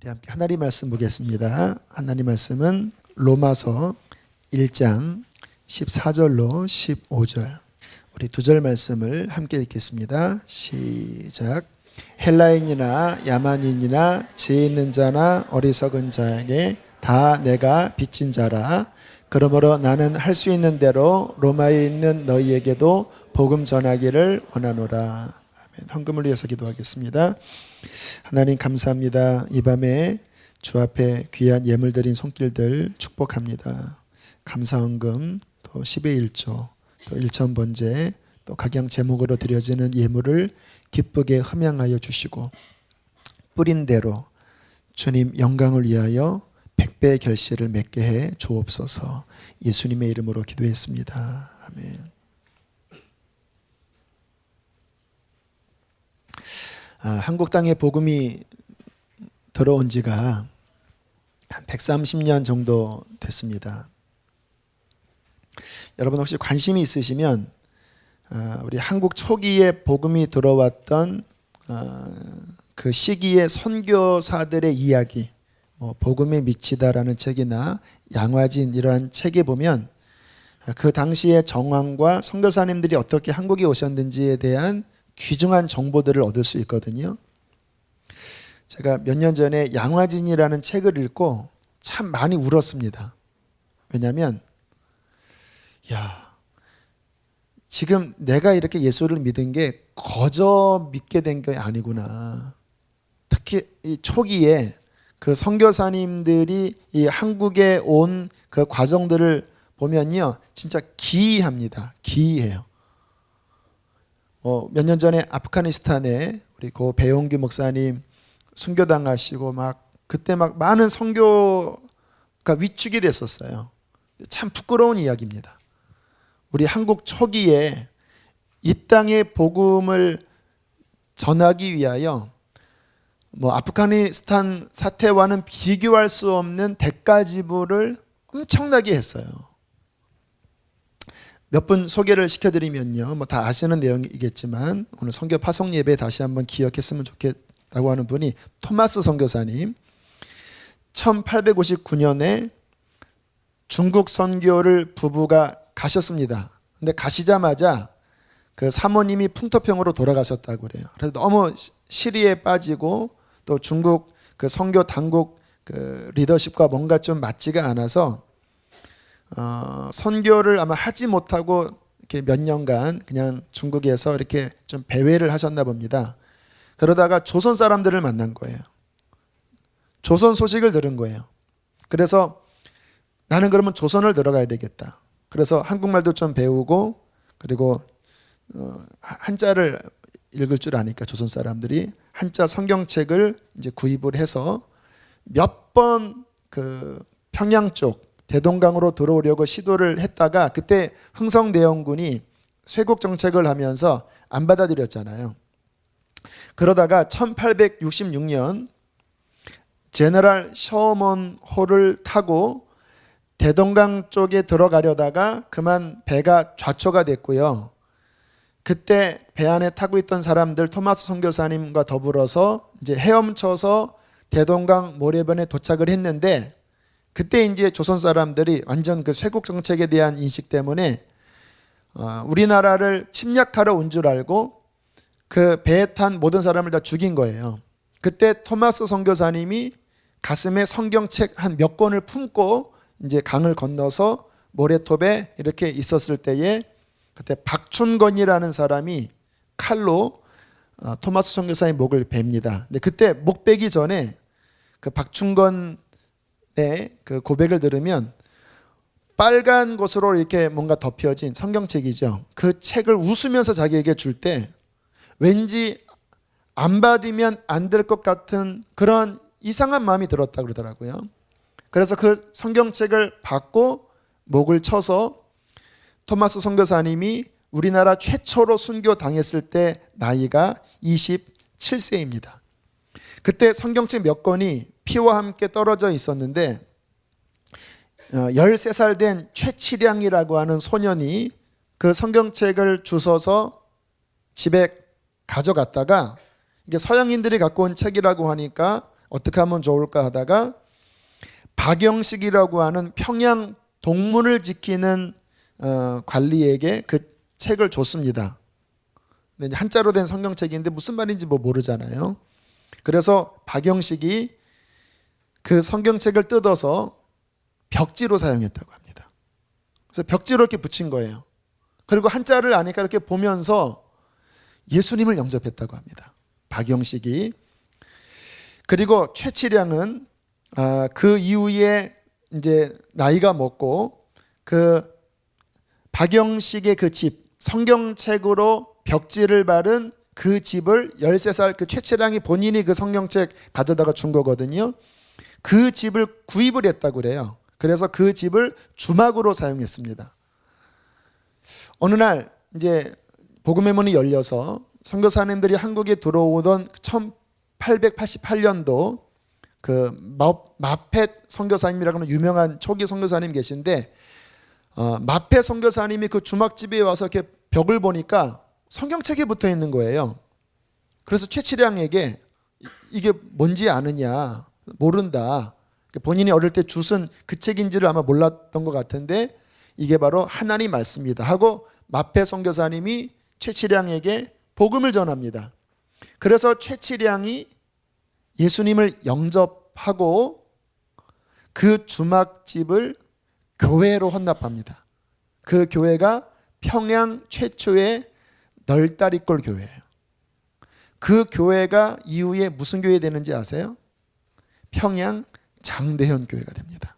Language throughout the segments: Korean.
우리 함께 하나님 말씀 보겠습니다. 하나님 말씀은 로마서 1장 14절로 15절. 우리 두 절 말씀을 함께 읽겠습니다. 시작. 헬라인이나 야만인이나 지혜 있는 자나 어리석은 자에게 다 내가 빚진 자라. 그러므로 나는 할 수 있는 대로 로마에 있는 너희에게도 복음 전하기를 원하노라. 아멘. 헌금을 위해서 기도하겠습니다. 하나님 감사합니다. 이 밤에 주 앞에 귀한 예물 드린 손길들 축복합니다. 감사헌금, 또 10의 1조, 또 1천 번제, 또 각양 제목으로 드려지는 예물을 기쁘게 흠양하여 주시고 뿌린 대로 주님 영광을 위하여 100배의 결실을 맺게 해 주옵소서. 예수님의 이름으로 기도했습니다. 아멘. 한국 땅에 복음이 들어온 지가 한 130년 정도 됐습니다. 여러분 혹시 관심이 있으시면 우리 한국 초기에 복음이 들어왔던 그 시기의 선교사들의 이야기, 복음에 미치다라는 책이나 양화진 이러한 책에 보면 그 당시의 정황과 선교사님들이 어떻게 한국에 오셨는지에 대한 귀중한 정보들을 얻을 수 있거든요. 제가 몇 년 전에 양화진이라는 책을 읽고 참 많이 울었습니다. 왜냐하면 지금 내가 이렇게 예수를 믿은 게 거저 믿게 된 게 아니구나. 특히 이 초기에 그 선교사님들이 이 한국에 온 그 과정들을 보면요, 진짜 기이합니다. 기이해요. 몇 년 전에 아프가니스탄에 우리 고 배용규 목사님 순교당하시고 그때 많은 선교가 위축이 됐었어요. 참 부끄러운 이야기입니다. 우리 한국 초기에 이 땅의 복음을 전하기 위하여 아프가니스탄 사태와는 비교할 수 없는 대가 지불을 엄청나게 했어요. 몇 분 소개를 시켜드리면요, 다 아시는 내용이겠지만 오늘 선교 파송 예배 다시 한번 기억했으면 좋겠다고 하는 분이 토마스 선교사님, 1859년에 중국 선교를 부부가 가셨습니다. 근데 가시자마자 그 사모님이 풍토병으로 돌아가셨다고 그래요. 그래서 너무 시리에 빠지고 또 중국 그 선교 당국 그 리더십과 뭔가 좀 맞지가 않아서 선교를 아마 하지 못하고 이렇게 몇 년간 그냥 중국에서 이렇게 좀 배회를 하셨나 봅니다. 그러다가 조선 사람들을 만난 거예요. 조선 소식을 들은 거예요. 그래서 나는 그러면 조선을 들어가야 되겠다. 그래서 한국말도 좀 배우고, 그리고 한자를 읽을 줄 아니까 조선 사람들이 한자 성경책을 이제 구입을 해서 몇 번 그 평양 쪽 대동강으로 들어오려고 시도를 했다가 그때 흥성대원군이 쇄국 정책을 하면서 안 받아들였잖아요. 그러다가 1866년 제너럴 셔먼 호를 타고 대동강 쪽에 들어가려다가 그만 배가 좌초가 됐고요. 그때 배 안에 타고 있던 사람들 토마스 선교사님과 더불어서 이제 헤엄쳐서 대동강 모래변에 도착을 했는데, 그때 이제 조선 사람들이 완전 그 쇄국 정책에 대한 인식 때문에 우리나라를 침략하러 온 줄 알고 그 배에 탄 모든 사람을 다 죽인 거예요. 그때 토마스 선교사님이 가슴에 성경책 한 몇 권을 품고 이제 강을 건너서 모래톱에 이렇게 있었을 때에 그때 박춘건이라는 사람이 칼로 토마스 선교사의 목을 베입니다. 근데 그때 목 베기 전에 그 박춘건의 그 고백을 들으면 빨간 것으로 이렇게 뭔가 덮여진 성경책이죠. 그 책을 웃으면서 자기에게 줄 때 왠지 안 받으면 안 될 것 같은 그런 이상한 마음이 들었다 그러더라고요. 그래서 그 성경책을 받고 목을 쳐서 토마스 선교사님이 우리나라 최초로 순교 당했을 때 나이가 27세입니다. 그때 성경책 몇 권이 피와 함께 떨어져 있었는데 13살 된 최치량이라고 하는 소년이 그 성경책을 주워서 집에 가져갔다가 이게 서양인들이 갖고 온 책이라고 하니까 어떻게 하면 좋을까 하다가 박영식이라고 하는 평양 동문을 지키는 관리에게 그 책을 줬습니다. 근데 이제 한자로 된 성경책인데 무슨 말인지 모르잖아요. 그래서 박영식이 그 성경책을 뜯어서 벽지로 사용했다고 합니다. 그래서 벽지로 이렇게 붙인 거예요. 그리고 한자를 아니까 이렇게 보면서 예수님을 영접했다고 합니다. 박영식이. 그리고 최치량은 그 이후에 이제 나이가 먹고 그 박영식의 그 집, 성경책으로 벽지를 바른 그 집을 13살 그 최치량이 본인이 그 성경책 가져다가 준 거거든요. 그 집을 구입을 했다고 그래요. 그래서 그 집을 주막으로 사용했습니다. 어느 날 이제 복음의 문이 열려서 선교사님들이 한국에 들어오던 1888년도 그 마펫 선교사님이라고 하는 유명한 초기 선교사님 계신데 마펫 선교사님이 그 주막집에 와서 이렇게 벽을 보니까 성경책이 붙어 있는 거예요. 그래서 최치량에게 이게 뭔지 아느냐, 모른다. 본인이 어릴 때 주순 그 책인지를 아마 몰랐던 것 같은데 이게 바로 하나님 말씀이다 하고 마펫 선교사님이 최치량에게 복음을 전합니다. 그래서 최치량이 예수님을 영접하고 그 주막집을 교회로 헌납합니다. 그 교회가 평양 최초의 널다리꼴 교회예요. 그 교회가 이후에 무슨 교회 되는지 아세요? 평양 장대현 교회가 됩니다.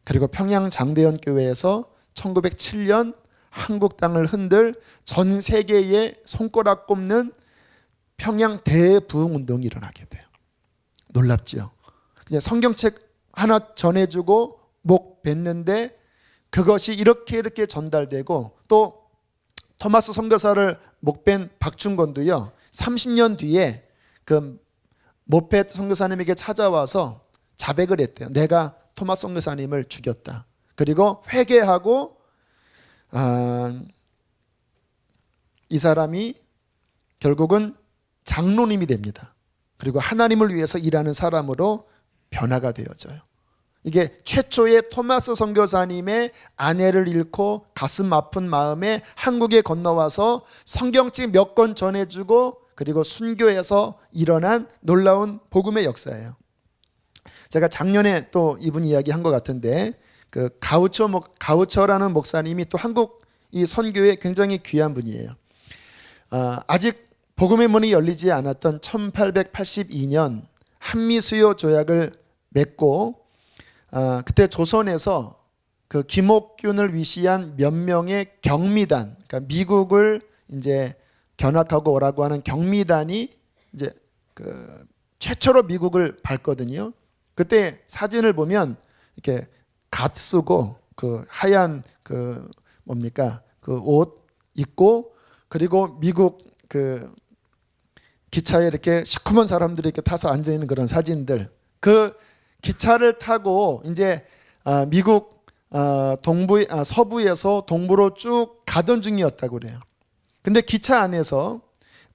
그리고 평양 장대현 교회에서 1907년 한국 땅을 흔들 전 세계에 손가락 꼽는 평양 대부흥운동이 일어나게 돼요. 놀랍지요? 그냥 성경책 하나 전해주고 목 뱉는데 그것이 이렇게 전달되고 또 토마스 선교사를 목벤 박충건도요 30년 뒤에 그 모펫 선교사님에게 찾아와서 자백을 했대요. 내가 토마스 선교사님을 죽였다. 그리고 회개하고 이 사람이 결국은 장로님이 됩니다. 그리고 하나님을 위해서 일하는 사람으로 변화가 되어져요. 이게 최초의 토마스 선교사님의 아내를 잃고 가슴 아픈 마음에 한국에 건너와서 성경책 몇 권 전해주고 그리고 순교해서 일어난 놀라운 복음의 역사예요. 제가 작년에 또 이분 이야기한 것 같은데 그 가우처라는 목사님이 또 한국 이 선교에 굉장히 귀한 분이에요. 아직 복음의 문이 열리지 않았던 1882년 한미수요 조약을 맺고 그때 조선에서 그 김옥균을 위시한 몇 명의 경미단, 그러니까 미국을 이제 견학하고 오라고 하는 경미단이 이제 그 최초로 미국을 밟거든요. 그때 사진을 보면 이렇게 갓 쓰고 그 하얀 그 뭡니까 그 옷 입고 그리고 미국 그 기차에 이렇게 시커먼 사람들이 이렇게 타서 앉아 있는 그런 사진들. 그 기차를 타고 이제 미국 서부에서 동부로 쭉 가던 중이었다고 그래요. 근데 기차 안에서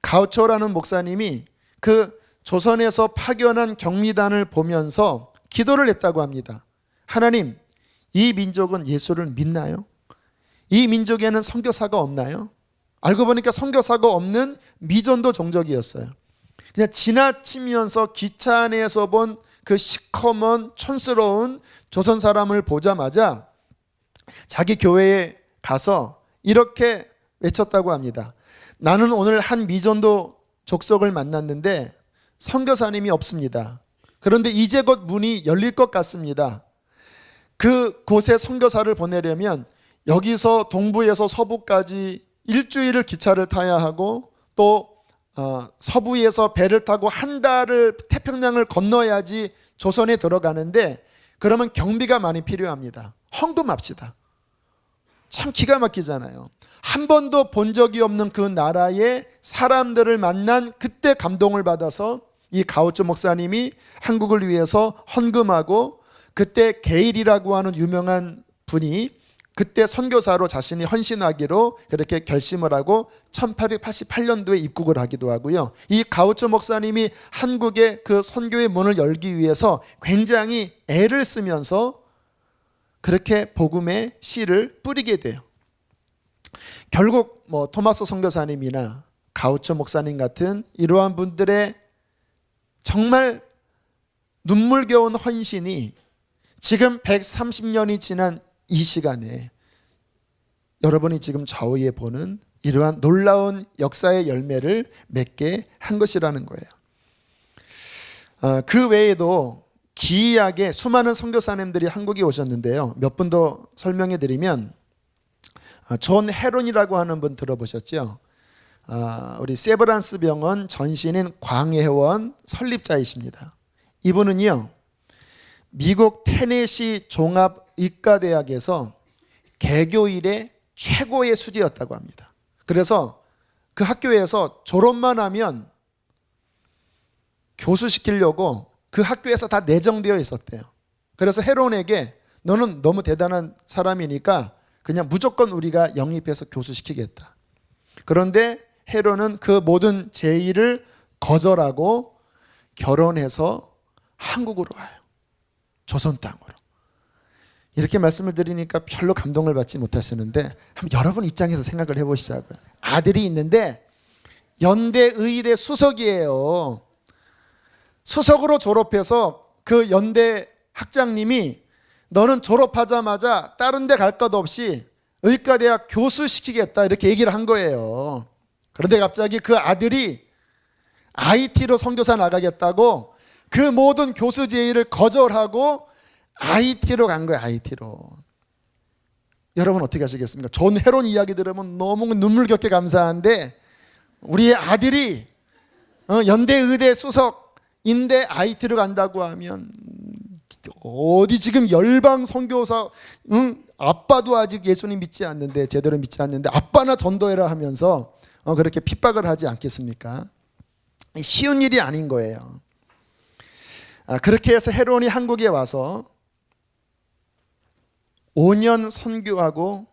가우초라는 목사님이 그 조선에서 파견한 경미단을 보면서 기도를 했다고 합니다. 하나님, 이 민족은 예수를 믿나요? 이 민족에는 선교사가 없나요? 알고 보니까 선교사가 없는 미전도 종족이었어요. 그냥 지나치면서 기차 안에서 본 그 시커먼 촌스러운 조선 사람을 보자마자 자기 교회에 가서 이렇게 외쳤다고 합니다. 나는 오늘 한 미전도 족속을 만났는데 선교사님이 없습니다. 그런데 이제 곧 문이 열릴 것 같습니다. 그 곳에 선교사를 보내려면 여기서 동부에서 서부까지 일주일을 기차를 타야 하고 또 서부에서 배를 타고 한 달을 태평양을 건너야지 조선에 들어가는데 그러면 경비가 많이 필요합니다. 헌금합시다. 참 기가 막히잖아요. 한 번도 본 적이 없는 그 나라의 사람들을 만난 그때 감동을 받아서 이 가우초 목사님이 한국을 위해서 헌금하고 그때 게일이라고 하는 유명한 분이 그때 선교사로 자신이 헌신하기로 그렇게 결심을 하고 1888년도에 입국을 하기도 하고요. 이 가우초 목사님이 한국의 그 선교의 문을 열기 위해서 굉장히 애를 쓰면서 그렇게 복음의 씨를 뿌리게 돼요. 결국 토마스 선교사님이나 가우초 목사님 같은 이러한 분들의 정말 눈물겨운 헌신이 지금 130년이 지난 이 시간에 여러분이 지금 좌우에 보는 이러한 놀라운 역사의 열매를 맺게 한 것이라는 거예요. 그 외에도 기이하게 수많은 선교사님들이 한국에 오셨는데요. 몇 분 더 설명해 드리면 존 헤론이라고 하는 분 들어보셨죠? 우리 세브란스 병원 전신인 광해원 설립자이십니다. 이분은요, 미국 테네시 종합의과대학에서 개교일의 최고의 수지였다고 합니다. 그래서 그 학교에서 졸업만 하면 교수시키려고 그 학교에서 다 내정되어 있었대요. 그래서 헤론에게 너는 너무 대단한 사람이니까 그냥 무조건 우리가 영입해서 교수시키겠다. 그런데 헤론은 그 모든 제의를 거절하고 결혼해서 한국으로 와요. 조선 땅으로. 이렇게 말씀을 드리니까 별로 감동을 받지 못하시는데 한번 여러분 입장에서 생각을 해보시자고요. 아들이 있는데 연대 의대 수석이에요. 수석으로 졸업해서 그 연대 학장님이 너는 졸업하자마자 다른 데 갈 것 없이 의과대학 교수 시키겠다 이렇게 얘기를 한 거예요. 그런데 갑자기 그 아들이 IT로 선교사 나가겠다고 그 모든 교수 제의를 거절하고 IT로 간 거예요. IT로. 여러분 어떻게 하시겠습니까? 존 헤론 이야기 들으면 너무 눈물겹게 감사한데 우리의 아들이 연대 의대 수석인데 IT로 간다고 하면 어디 지금 열방 선교사 아빠도 아직 예수님 믿지 않는데 제대로 믿지 않는데 아빠나 전도해라 하면서 그렇게 핍박을 하지 않겠습니까? 쉬운 일이 아닌 거예요. 그렇게 해서 헤론이 한국에 와서 5년 선교하고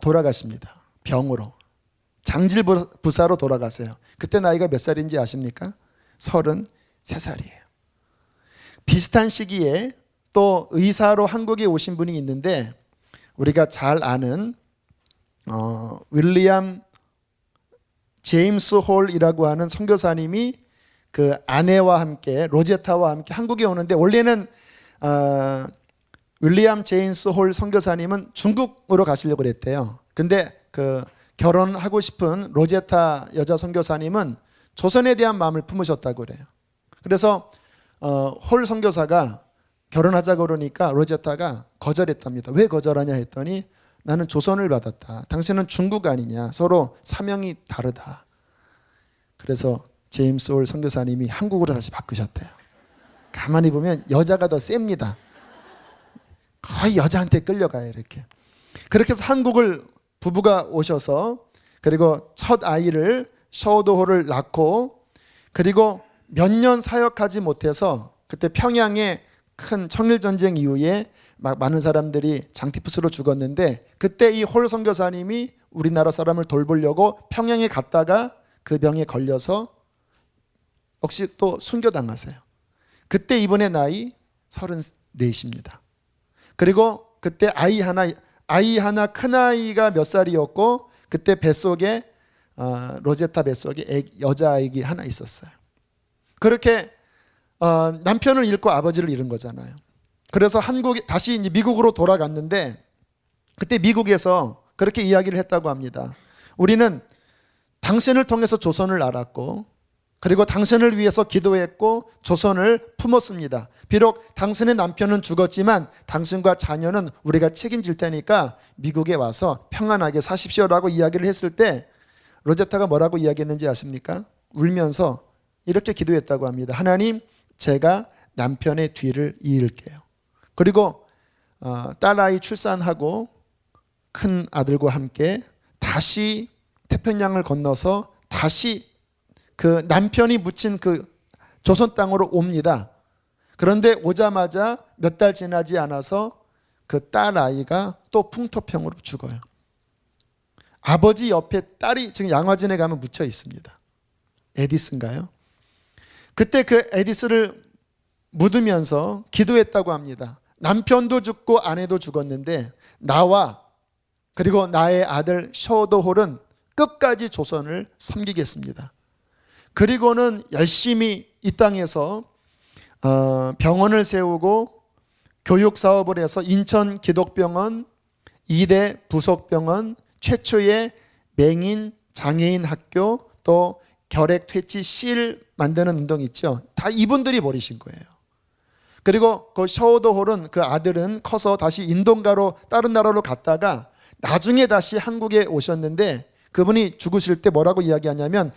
돌아가십니다. 병으로. 장질부사로 돌아가세요. 그때 나이가 몇 살인지 아십니까? 33살이에요. 비슷한 시기에 또 의사로 한국에 오신 분이 있는데 우리가 잘 아는 윌리엄 제임스 홀이라고 하는 선교사님이 그 아내와 함께 로제타와 함께 한국에 오는데 원래는 윌리엄 제임스 홀 선교사님은 중국으로 가시려고 그랬대요. 근데 그 결혼하고 싶은 로제타 여자 선교사님은 조선에 대한 마음을 품으셨다고 그래요. 그래서 홀 선교사가 결혼하자고 그러니까 로제타가 거절했답니다. 왜 거절하냐 했더니 나는 조선을 받았다. 당신은 중국 아니냐. 서로 사명이 다르다. 그래서 제임스 홀 선교사님이 한국으로 다시 바꾸셨대요. 가만히 보면 여자가 더 셉니다. 거의 여자한테 끌려가요. 이렇게. 그렇게 해서 한국을 부부가 오셔서 그리고 첫 아이를 셔오도호를 낳고 그리고 몇 년 사역하지 못해서 그때 평양에 큰 청일전쟁 이후에 막 많은 사람들이 장티푸스로 죽었는데 그때 이 홀 선교사님이 우리나라 사람을 돌보려고 평양에 갔다가 그 병에 걸려서 역시 또 순교당하세요. 그때 이번에 나이 34입니다. 그리고 그때 아이 하나 큰아이가 몇 살이었고 그때 뱃속에 로제타 뱃속에 여자아이가 하나 있었어요. 그렇게 남편을 잃고 아버지를 잃은 거잖아요. 그래서 다시 이제 미국으로 돌아갔는데 그때 미국에서 그렇게 이야기를 했다고 합니다. 우리는 당신을 통해서 조선을 알았고 그리고 당신을 위해서 기도했고 조선을 품었습니다. 비록 당신의 남편은 죽었지만 당신과 자녀는 우리가 책임질 테니까 미국에 와서 평안하게 사십시오라고 이야기를 했을 때 로제타가 뭐라고 이야기했는지 아십니까? 울면서 이렇게 기도했다고 합니다. 하나님, 제가 남편의 뒤를 이을게요. 그리고 딸아이 출산하고 큰 아들과 함께 다시 태평양을 건너서 다시 그 남편이 묻힌 그 조선 땅으로 옵니다. 그런데 오자마자 몇 달 지나지 않아서 그 딸 아이가 또 풍토병으로 죽어요. 아버지 옆에 딸이 지금 양화진에 가면 묻혀 있습니다. 에디스인가요? 그때 그 에디스를 묻으면서 기도했다고 합니다. 남편도 죽고 아내도 죽었는데 나와 그리고 나의 아들 셔도홀은 끝까지 조선을 섬기겠습니다. 그리고는 열심히 이 땅에서 병원을 세우고 교육 사업을 해서 인천 기독병원, 2대 부속병원, 최초의 맹인 장애인 학교, 또 결핵 퇴치 실 만드는 운동 있죠. 다 이분들이 벌이신 거예요. 그리고 그 셔도홀은 그 아들은 커서 다시 인도가로 다른 나라로 갔다가 나중에 다시 한국에 오셨는데 그분이 죽으실 때 뭐라고 이야기하냐면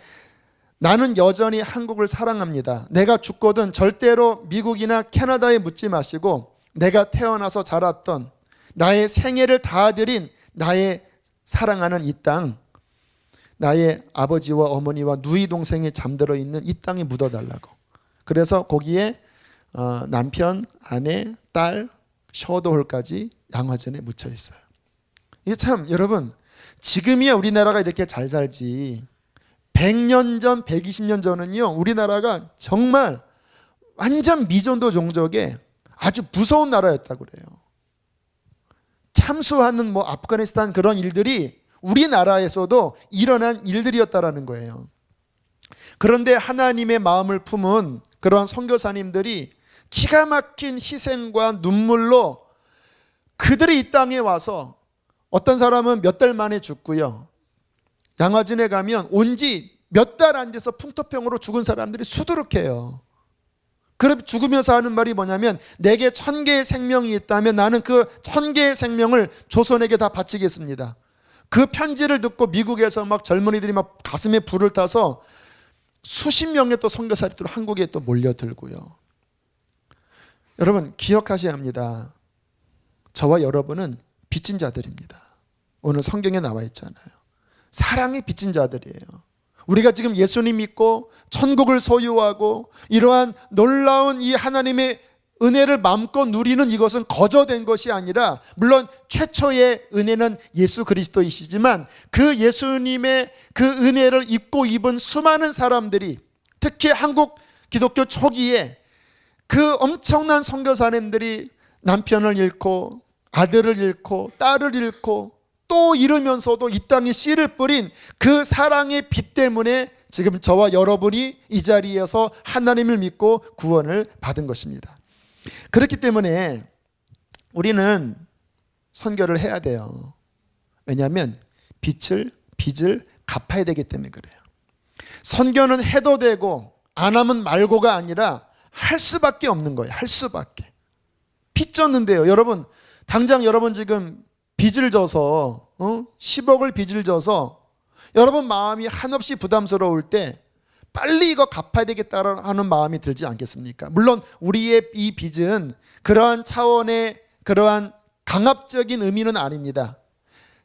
나는 여전히 한국을 사랑합니다. 내가 죽거든 절대로 미국이나 캐나다에 묻지 마시고 내가 태어나서 자랐던 나의 생애를 다 드린 나의 사랑하는 이 땅, 나의 아버지와 어머니와 누이 동생이 잠들어 있는 이 땅에 묻어달라고. 그래서 거기에 남편, 아내, 딸, 셔도홀까지 양화전에 묻혀 있어요. 이게 참 여러분 지금이야 우리나라가 이렇게 잘 살지 100년 전, 120년 전은요 우리나라가 정말 완전 미전도 종족의 아주 무서운 나라였다고 그래요. 참수하는 뭐 아프가니스탄 그런 일들이 우리나라에서도 일어난 일들이었다라는 거예요. 그런데 하나님의 마음을 품은 그러한 선교사님들이 기가 막힌 희생과 눈물로 그들이 이 땅에 와서 어떤 사람은 몇 달 만에 죽고요. 양화진에 가면 온 지 몇 달 안 돼서 풍토병으로 죽은 사람들이 수두룩해요. 그럼 죽으면서 하는 말이 뭐냐면 내게 1000개의 생명이 있다면 나는 그 1000개의 생명을 조선에게 다 바치겠습니다. 그 편지를 듣고 미국에서 막 젊은이들이 막 가슴에 불을 타서 수십 명의 또 선교사들이 한국에 또 몰려들고요. 여러분 기억하셔야 합니다. 저와 여러분은 빚진 자들입니다. 오늘 성경에 나와 있잖아요. 사랑이 빚진 자들이에요. 우리가 지금 예수님 믿고 천국을 소유하고 이러한 놀라운 이 하나님의 은혜를 마음껏 누리는 이것은 거저된 것이 아니라 물론 최초의 은혜는 예수 그리스도이시지만 그 예수님의 그 은혜를 입고 입은 수많은 사람들이 특히 한국 기독교 초기에 그 엄청난 선교사님들이 남편을 잃고 아들을 잃고 딸을 잃고 또 잃으면서도 이 땅에 씨를 뿌린 그 사랑의 빛 때문에 지금 저와 여러분이 이 자리에서 하나님을 믿고 구원을 받은 것입니다. 그렇기 때문에 우리는 선교를 해야 돼요. 왜냐하면 빚을 갚아야 되기 때문에 그래요. 선교는 해도 되고 안 하면 말고가 아니라 할 수밖에 없는 거예요. 할 수밖에. 빚 졌는데요. 여러분 당장 여러분 지금 빚을 져서 10억을 빚을 져서 여러분 마음이 한없이 부담스러울 때 빨리 이거 갚아야 되겠다는 마음이 들지 않겠습니까? 물론 우리의 이 빚은 그러한 차원의 그러한 강압적인 의미는 아닙니다.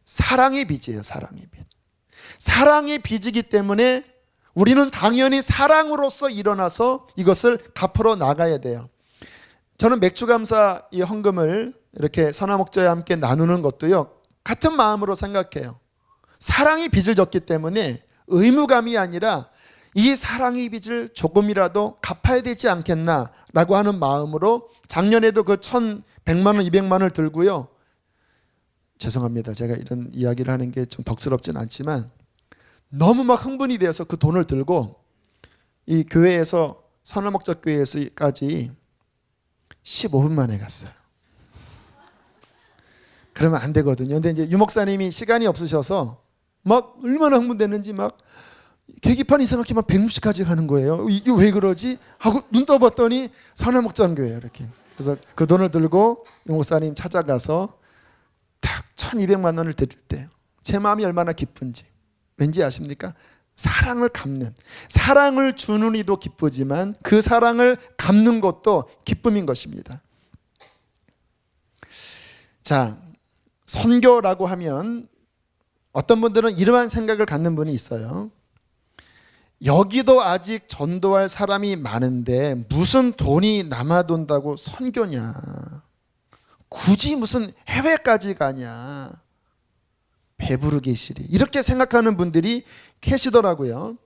사랑의 빚이에요. 사랑의 빚. 사랑의 빚이기 때문에 우리는 당연히 사랑으로서 일어나서 이것을 갚으러 나가야 돼요. 저는 맥주감사 이 헌금을 이렇게 선화목자와 함께 나누는 것도요 같은 마음으로 생각해요. 사랑이 빚을 졌기 때문에 의무감이 아니라 이 사랑의 빚을 조금이라도 갚아야 되지 않겠나라고 하는 마음으로 작년에도 그 1,100만 원, 200만 원을 들고요. 죄송합니다. 제가 이런 이야기를 하는 게 좀 덕스럽진 않지만 너무 막 흥분이 되어서 그 돈을 들고 이 교회에서 선화목자 교회에서까지 15분 만에 갔어요. 그러면 안 되거든요. 근데 이제 유목사님이 시간이 없으셔서 막 얼마나 흥분됐는지 막 계기판 이상하게 막 160까지 가는 거예요. 이게 왜 그러지? 하고 눈 떠봤더니 선화목장교회예요. 이렇게. 그래서 그 돈을 들고 유목사님 찾아가서 딱 1,200만 원을 드릴 때 제 마음이 얼마나 기쁜지 왠지 아십니까? 사랑을 갚는, 사랑을 주는 이도 기쁘지만 그 사랑을 갚는 것도 기쁨인 것입니다. 자, 선교라고 하면 어떤 분들은 이러한 생각을 갖는 분이 있어요. 여기도 아직 전도할 사람이 많은데 무슨 돈이 남아돈다고 선교냐. 굳이 무슨 해외까지 가냐, 배부르 계시리, 이렇게 생각하는 분들이 계시더라고요.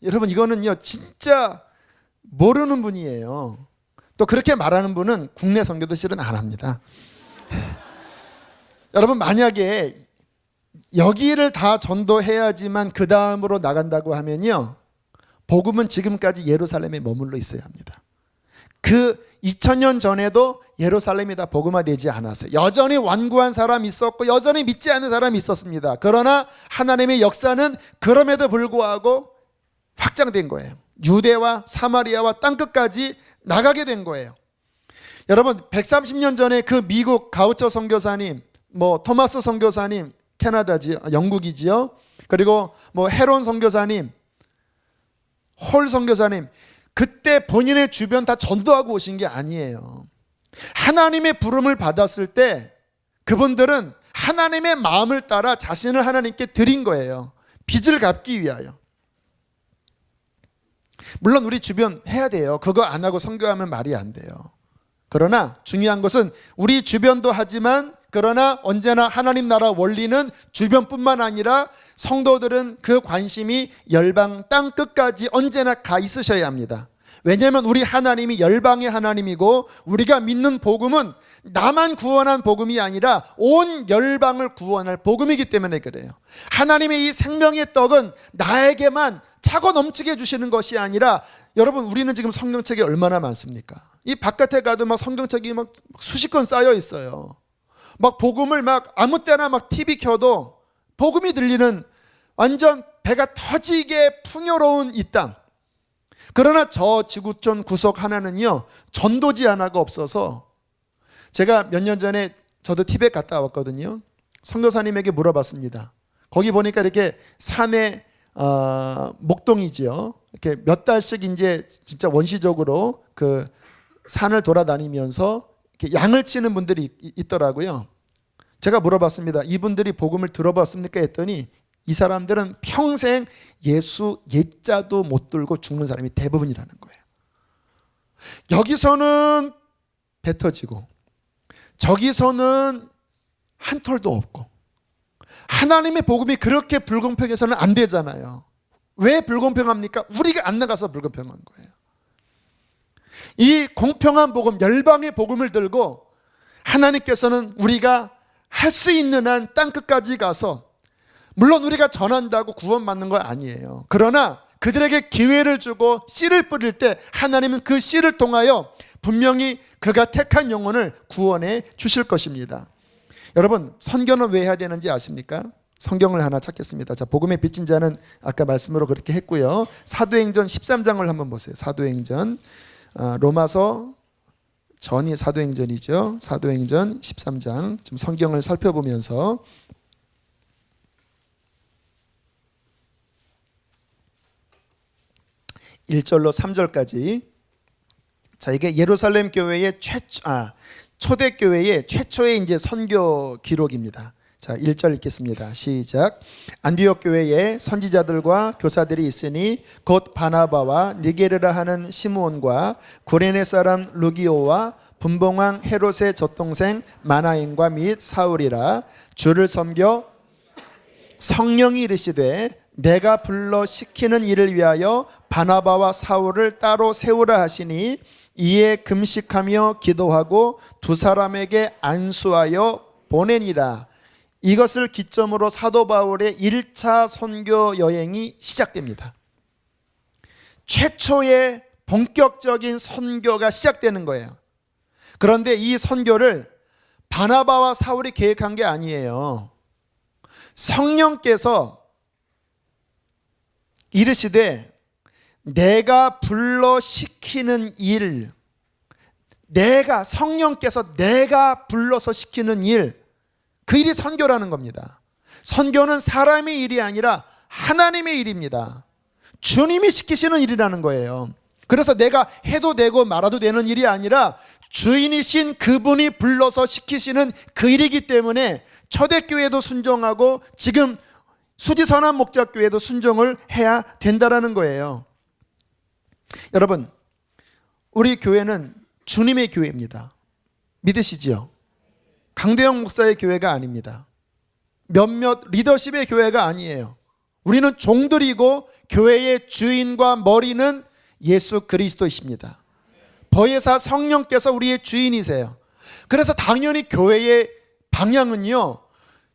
여러분, 이거는요 진짜 모르는 분이에요. 또 그렇게 말하는 분은 국내 선교도 실은 안 합니다. 여러분, 만약에 여기를 다 전도해야지만 그 다음으로 나간다고 하면요, 복음은 지금까지 예루살렘에 머물러 있어야 합니다. 그 2000년 전에도 예루살렘이 다 복음화되지 않았어요. 여전히 완고한 사람이 있었고 여전히 믿지 않는 사람이 있었습니다. 그러나 하나님의 역사는 그럼에도 불구하고 확장된 거예요. 유대와 사마리아와 땅끝까지 나가게 된 거예요. 여러분, 130년 전에 그 미국 가우처 선교사님, 토마스 선교사님, 캐나다지, 영국이지요. 그리고 헤론 선교사님, 홀 선교사님, 그때 본인의 주변 다 전도하고 오신 게 아니에요. 하나님의 부름을 받았을 때 그분들은 하나님의 마음을 따라 자신을 하나님께 드린 거예요. 빚을 갚기 위하여. 물론 우리 주변 해야 돼요. 그거 안 하고 선교하면 말이 안 돼요. 그러나 중요한 것은 우리 주변도 하지만, 그러나 언제나 하나님 나라 원리는 주변뿐만 아니라 성도들은 그 관심이 열방 땅 끝까지 언제나 가 있으셔야 합니다. 왜냐하면 우리 하나님이 열방의 하나님이고 우리가 믿는 복음은 나만 구원한 복음이 아니라 온 열방을 구원할 복음이기 때문에 그래요. 하나님의 이 생명의 떡은 나에게만 차고 넘치게 해주시는 것이 아니라, 여러분, 우리는 지금 성경책이 얼마나 많습니까? 이 바깥에 가도 막 성경책이 막 수십 권 쌓여 있어요. 막 복음을 막 아무 때나 막 TV 켜도 복음이 들리는 완전 배가 터지게 풍요로운 이 땅. 그러나 저 지구촌 구석 하나는요 전도지 하나가 없어서, 제가 몇 년 전에 저도 티벳 갔다 왔거든요. 선교사님에게 물어봤습니다. 거기 보니까 이렇게 산에 목동이지요. 이렇게 몇 달씩 이제 진짜 원시적으로 그 산을 돌아다니면서 이렇게 양을 치는 분들이 있더라고요. 제가 물어봤습니다. 이분들이 복음을 들어봤습니까? 했더니 이 사람들은 평생 예수 예자도 못 들고 죽는 사람이 대부분이라는 거예요. 여기서는 배 터지고 저기서는 한 톨도 없고, 하나님의 복음이 그렇게 불공평해서는 안 되잖아요. 왜 불공평합니까? 우리가 안 나가서 불공평한 거예요. 이 공평한 복음, 열방의 복음을 들고 하나님께서는 우리가 할 수 있는 한 땅끝까지 가서, 물론 우리가 전한다고 구원받는 건 아니에요. 그러나 그들에게 기회를 주고 씨를 뿌릴 때 하나님은 그 씨를 통하여 분명히 그가 택한 영혼을 구원해 주실 것입니다. 여러분, 선교는 왜 해야 되는지 아십니까? 성경을 하나 찾겠습니다. 자, 복음의 빚진 자는 아까 말씀으로 그렇게 했고요. 사도행전 13장을 한번 보세요. 사도행전, 로마서 전이 사도행전이죠. 사도행전 13장, 좀 성경을 살펴보면서 (1절로) (3절까지) 자, 이게 예루살렘 교회의 초대교회의 최초의 이제 선교 기록입니다. 자, 1절 읽겠습니다. 시작. 안디옥 교회에 선지자들과 교사들이 있으니 곧 바나바와 니게르라 하는 시므온과 구레네 사람 루기오와 분봉왕 헤롯의 젖동생 마나인과 및 사울이라. 주를 섬겨 성령이 이르시되 내가 불러 시키는 일을 위하여 바나바와 사울을 따로 세우라 하시니, 이에 금식하며 기도하고 두 사람에게 안수하여 보내니라. 이것을 기점으로 사도 바울의 1차 선교 여행이 시작됩니다. 최초의 본격적인 선교가 시작되는 거예요. 그런데 이 선교를 바나바와 사울이 계획한 게 아니에요. 성령께서 이르시되 내가 불러 시키는 일, 성령께서 내가 불러서 시키는 일, 그 일이 선교라는 겁니다. 선교는 사람의 일이 아니라 하나님의 일입니다. 주님이 시키시는 일이라는 거예요. 그래서 내가 해도 되고 말아도 되는 일이 아니라 주인이신 그분이 불러서 시키시는 그 일이기 때문에 초대교회도 순종하고 지금 수지선한 목자교회도 순종을 해야 된다라는 거예요. 여러분, 우리 교회는 주님의 교회입니다. 믿으시죠? 강대영 목사의 교회가 아닙니다. 몇몇 리더십의 교회가 아니에요. 우리는 종들이고 교회의 주인과 머리는 예수 그리스도이십니다. 보혜사 성령께서 우리의 주인이세요. 그래서 당연히 교회의 방향은요,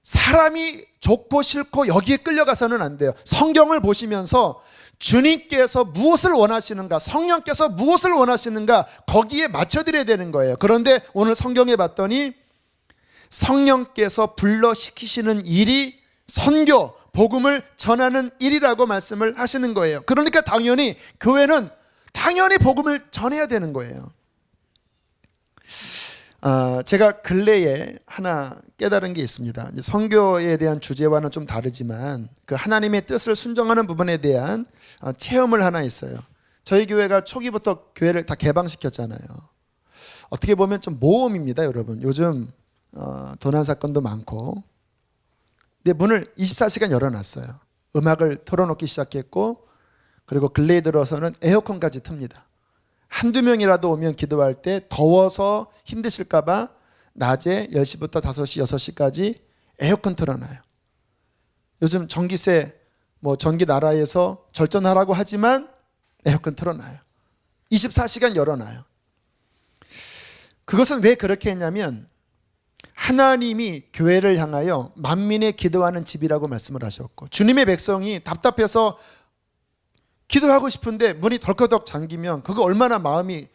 사람이 좋고 싫고 여기에 끌려가서는 안 돼요. 성경을 보시면서 주님께서 무엇을 원하시는가, 성령께서 무엇을 원하시는가, 거기에 맞춰드려야 되는 거예요. 그런데 오늘 성경에 봤더니 성령께서 불러시키시는 일이 선교, 복음을 전하는 일이라고 말씀을 하시는 거예요. 그러니까 당연히 교회는 당연히 복음을 전해야 되는 거예요. 제가 근래에 하나 깨달은 게 있습니다. 선교에 대한 주제와는 좀 다르지만 그 하나님의 뜻을 순종하는 부분에 대한 체험을 하나 있어요. 저희 교회가 초기부터 교회를 다 개방시켰잖아요. 어떻게 보면 좀 모험입니다, 여러분. 요즘 도난 사건도 많고. 근데 문을 24시간 열어놨어요. 음악을 틀어놓기 시작했고, 그리고 근래에 들어서는 에어컨까지 틉니다. 한두 명이라도 오면 기도할 때 더워서 힘드실까 봐 낮에 10시부터 5시, 6시까지 에어컨 틀어놔요. 요즘 전기세, 전기 나라에서 절전하라고 하지만 에어컨 틀어놔요. 24시간 열어놔요. 그것은 왜 그렇게 했냐면 하나님이 교회를 향하여 만민의 기도하는 집이라고 말씀을 하셨고, 주님의 백성이 답답해서 기도하고 싶은데 문이 덜커덕 잠기면 그거 얼마나 마음이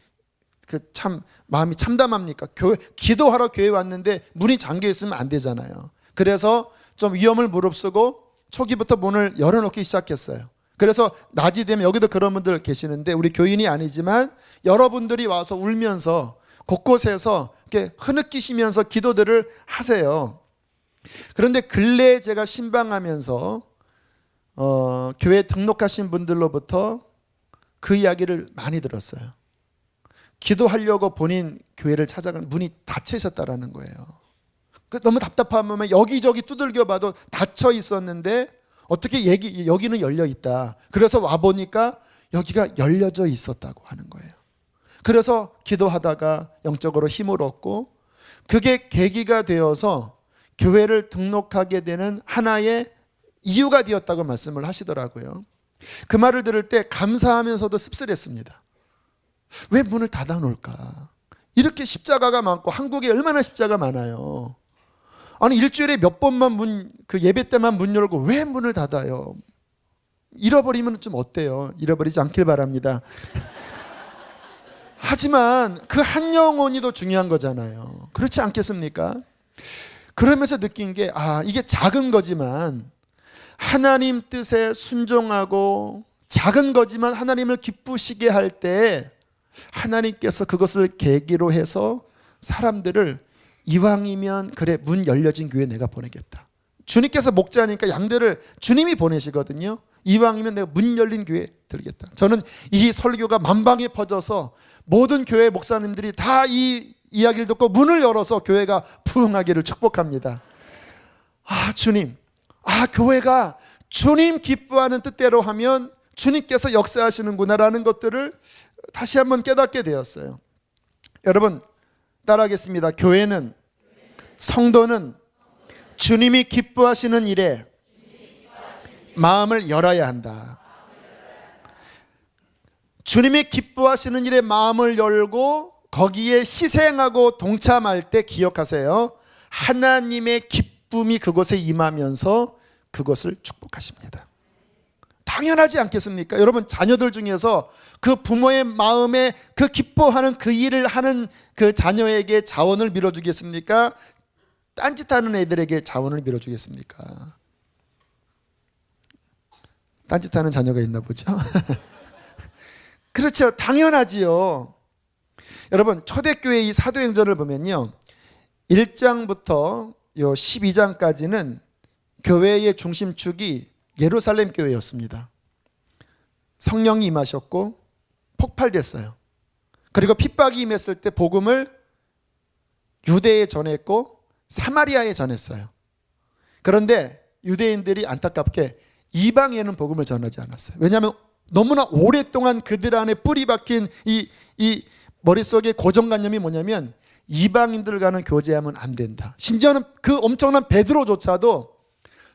참담합니까? 기도하러 교회 왔는데 문이 잠겨 있으면 안 되잖아요. 그래서 좀 위험을 무릅쓰고 초기부터 문을 열어놓기 시작했어요. 그래서 낮이 되면, 여기도 그런 분들 계시는데 우리 교인이 아니지만 여러분들이 와서 울면서 곳곳에서 이렇게 흐느끼시면서 기도들을 하세요. 그런데 근래에 제가 신방하면서 교회에 등록하신 분들로부터 그 이야기를 많이 들었어요. 기도하려고 본인 교회를 찾아간 문이 닫혀 있었다라는 거예요. 너무 답답하면 여기저기 두들겨 봐도 닫혀 있었는데 어떻게 여기는 열려 있다. 그래서 와보니까 여기가 열려져 있었다고 하는 거예요. 그래서 기도하다가 영적으로 힘을 얻고, 그게 계기가 되어서 교회를 등록하게 되는 하나의 이유가 되었다고 말씀을 하시더라고요. 그 말을 들을 때 감사하면서도 씁쓸했습니다. 왜 문을 닫아 놓을까? 이렇게 십자가가 많고 한국에 얼마나 십자가 많아요. 아니 일주일에 몇 번만 예배 때만 문 열고 왜 문을 닫아요? 잃어버리면 좀 어때요? 잃어버리지 않길 바랍니다. 하지만 그 한 영혼이 더 중요한 거잖아요. 그렇지 않겠습니까? 그러면서 느낀 게 이게 작은 거지만 하나님 뜻에 순종하고 작은 거지만 하나님을 기쁘시게 할 때 하나님께서 그것을 계기로 해서 사람들을 이왕이면 그래 문 열려진 교회 내가 보내겠다. 주님께서 목자니까 양들을 주님이 보내시거든요. 이왕이면 내가 문 열린 교회 들겠다. 저는 이 설교가 만방에 퍼져서 모든 교회 목사님들이 다 이 이야기를 듣고 문을 열어서 교회가 부흥하기를 축복합니다. 주님, 교회가 주님 기뻐하는 뜻대로 하면 주님께서 역사하시는구나라는 것들을 다시 한번 깨닫게 되었어요. 여러분 따라하겠습니다. 교회는, 성도는 주님이 기뻐하시는 일에 마음을 열어야 한다. 주님이 기뻐하시는 일에 마음을 열고 거기에 희생하고 동참할 때 기억하세요. 하나님의 기쁨이 그곳에 임하면서 그것을 축복하십니다. 당연하지 않겠습니까? 여러분 자녀들 중에서 그 부모의 마음에 그 기뻐하는 그 일을 하는 그 자녀에게 자원을 밀어주겠습니까? 딴짓하는 애들에게 자원을 밀어주겠습니까? 딴짓하는 자녀가 있나 보죠? 그렇죠. 당연하지요. 여러분 초대교회 이 사도행전을 보면요, 1장부터 12장까지는 교회의 중심축이 예루살렘 교회였습니다. 성령이 임하셨고 폭발됐어요. 그리고 핍박이 임했을 때 복음을 유대에 전했고 사마리아에 전했어요. 그런데 유대인들이 안타깝게 이방에는 복음을 전하지 않았어요. 왜냐하면 너무나 오랫동안 그들 안에 뿌리 박힌 이 머릿속에 고정관념이 뭐냐면 이방인들과는 교제하면 안 된다. 심지어는 그 엄청난 베드로조차도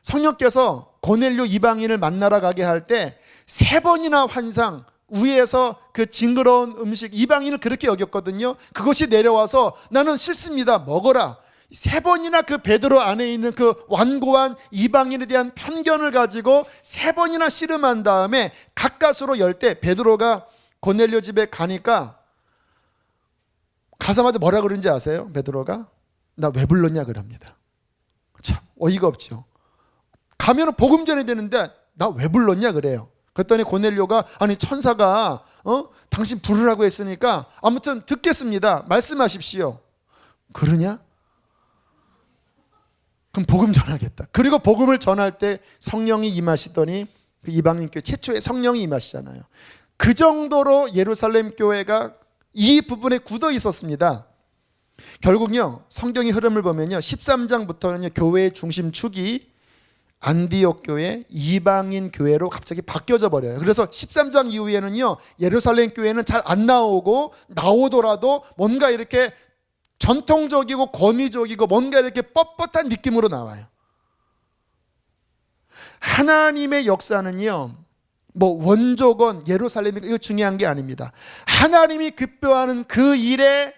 성령께서 고넬료 이방인을 만나러 가게 할 때 3번이나 환상 위에서 그 징그러운 음식, 이방인을 그렇게 여겼거든요. 그것이 내려와서 나는 싫습니다, 먹어라. 3번이나 그 베드로 안에 있는 그 완고한 이방인에 대한 편견을 가지고 3번이나 씨름한 다음에 가까스로 열 때 베드로가 고넬료 집에 가니까 가자마자 뭐라 그런지 아세요? 베드로가 나 왜 불렀냐 그럽니다. 참 어이가 없죠. 가면은 복음 전해야 되는데 나 왜 불렀냐 그래요. 그랬더니 고넬료가 아니 천사가 당신 부르라고 했으니까 아무튼 듣겠습니다. 말씀하십시오. 그러냐? 그럼 복음 전하겠다. 그리고 복음을 전할 때 성령이 임하시더니 그 이방인 교회 최초의 성령이 임하시잖아요. 그 정도로 예루살렘 교회가 이 부분에 굳어 있었습니다. 결국요 성경의 흐름을 보면요 13장부터는 교회의 중심축이 안디옥 교회, 이방인 교회로 갑자기 바뀌어져 버려요. 그래서 13장 이후에는요 예루살렘 교회는 잘 안 나오고 나오더라도 뭔가 이렇게 전통적이고 권위적이고 뭔가 이렇게 뻣뻣한 느낌으로 나와요. 하나님의 역사는요 뭐 원조건 예루살렘이 이거 중요한 게 아닙니다. 하나님이 기뻐하는 그 일에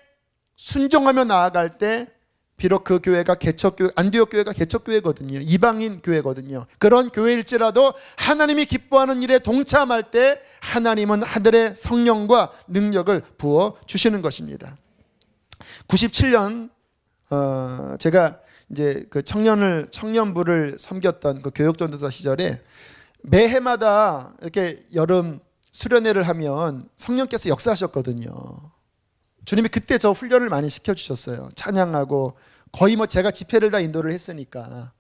순종하며 나아갈 때 비록 그 교회가 개척교회, 안디옥 교회가 개척교회거든요. 이방인 교회거든요. 그런 교회일지라도 하나님이 기뻐하는 일에 동참할 때 하나님은 하늘의 성령과 능력을 부어 주시는 것입니다. 97년 제가 이제 그 청년부를 섬겼던 그 교육전도사 시절에 매해마다 이렇게 여름 수련회를 하면 성령께서 역사하셨거든요. 주님이 그때 저 훈련을 많이 시켜주셨어요. 찬양하고 거의 뭐 제가 집회를 다 인도를 했으니까